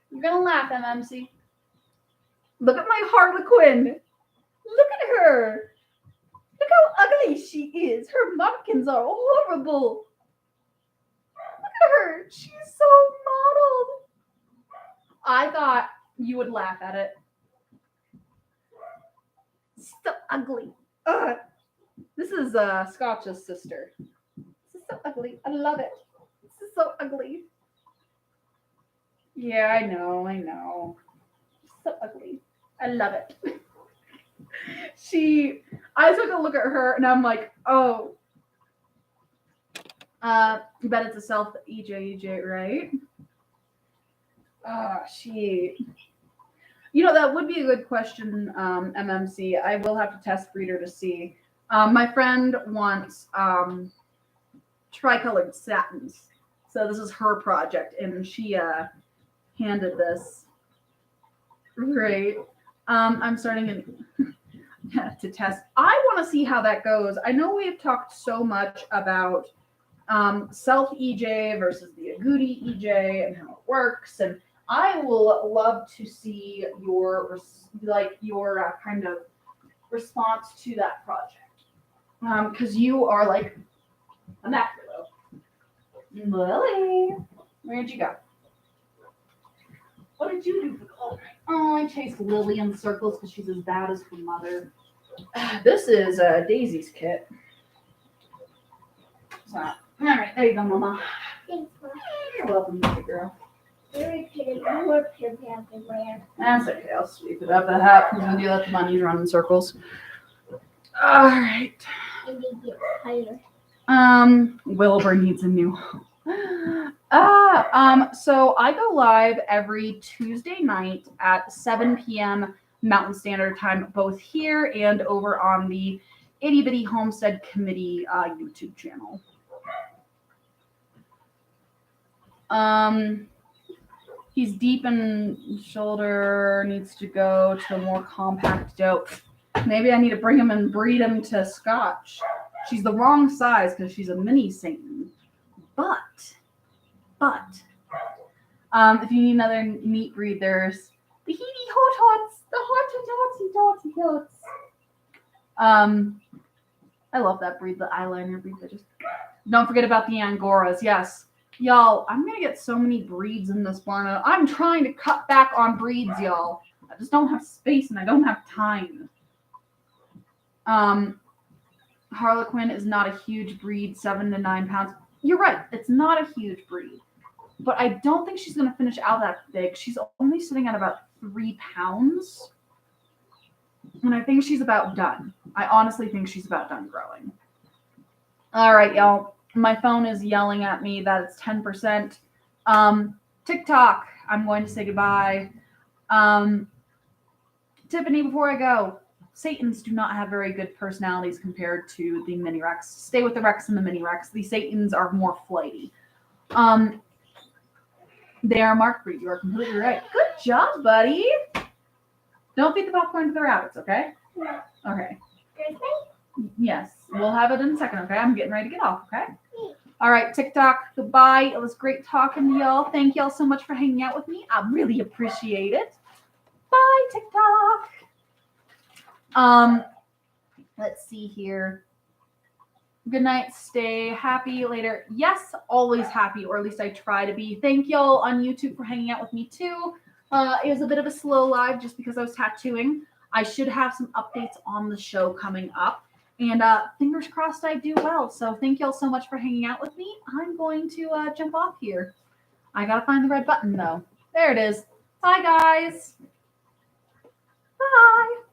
You're gonna laugh, MMC. Look at my Harlequin. Look at her. Look how ugly she is. Her markings are horrible. Look at her. She's so mottled. I thought you would laugh at it. So ugly. Ugh. This is Scotch's sister. This is so ugly. I love it. This is so ugly. Yeah, I know. So ugly. I love it. I took a look at her and I'm like, oh. You bet it's a self EJ, right? That would be a good question, MMC. I will have to test breeder to see. My friend wants tricolored satins. So this is her project, and she handed this. Great. I'm starting to test. I want to see how that goes. I know we have talked so much about self EJ versus the agouti EJ and how it works, and I will love to see your kind of response to that project because you are like a macro. Lily, where'd you go? What did you do for the whole night? Oh, I chased Lily in circles because she's as bad as her mother. This is Daisy's kit. So, all right, there you go, Mama. Thanks, Mom. You're welcome, baby girl. There is more poop everywhere. That's okay. I'll sweep it up. That happens when you let the bunnies run in circles. All right. And they get tired. Wilbur needs a new home. So I go live every Tuesday night at 7 p.m. Mountain Standard Time, both here and over on the Itty Bitty Homestead Committee YouTube channel. He's deep in shoulder, needs to go to a more compact doe. Maybe I need to bring him and breed him to Scotch. She's the wrong size because she's a mini Satan. But, if you need another meat breed, there's the Heedy Hot Hots, the Hotsy Tots. I love that breed, the eyeliner breed. Don't forget about the Angoras. Yes, y'all, I'm gonna get so many breeds in this barn. I'm trying to cut back on breeds, y'all. I just don't have space and I don't have time. Harlequin is not a huge breed, 7 to 9 pounds. You're right, it's not a huge breed. But I don't think she's going to finish out that big. She's only sitting at about 3 pounds. And I think she's about done. I honestly think she's about done growing. All right, y'all. My phone is yelling at me that it's 10%. TikTok, I'm going to say goodbye. Tiffany, before I go, Satans do not have very good personalities compared to the mini Rex. Stay with the Rex and the mini Rex. The Satans are more flighty. They are marked breed. You are completely right. Good job, buddy. Don't feed the popcorn to the rabbits, okay? No. Okay. Thursday? Yes. We'll have it in a second, okay? I'm getting ready to get off, okay? All right, TikTok, goodbye. It was great talking to y'all. Thank y'all so much for hanging out with me. I really appreciate it. Bye, TikTok. Let's see here. Good night. Stay happy later. Yes, always happy, or at least I try to be. Thank y'all on YouTube for hanging out with me too. It was a bit of a slow live just because I was tattooing. I should have some updates on the show coming up. And fingers crossed I do well. So thank y'all so much for hanging out with me. I'm going to jump off here. I gotta find the red button though. There it is. Bye, guys. Bye.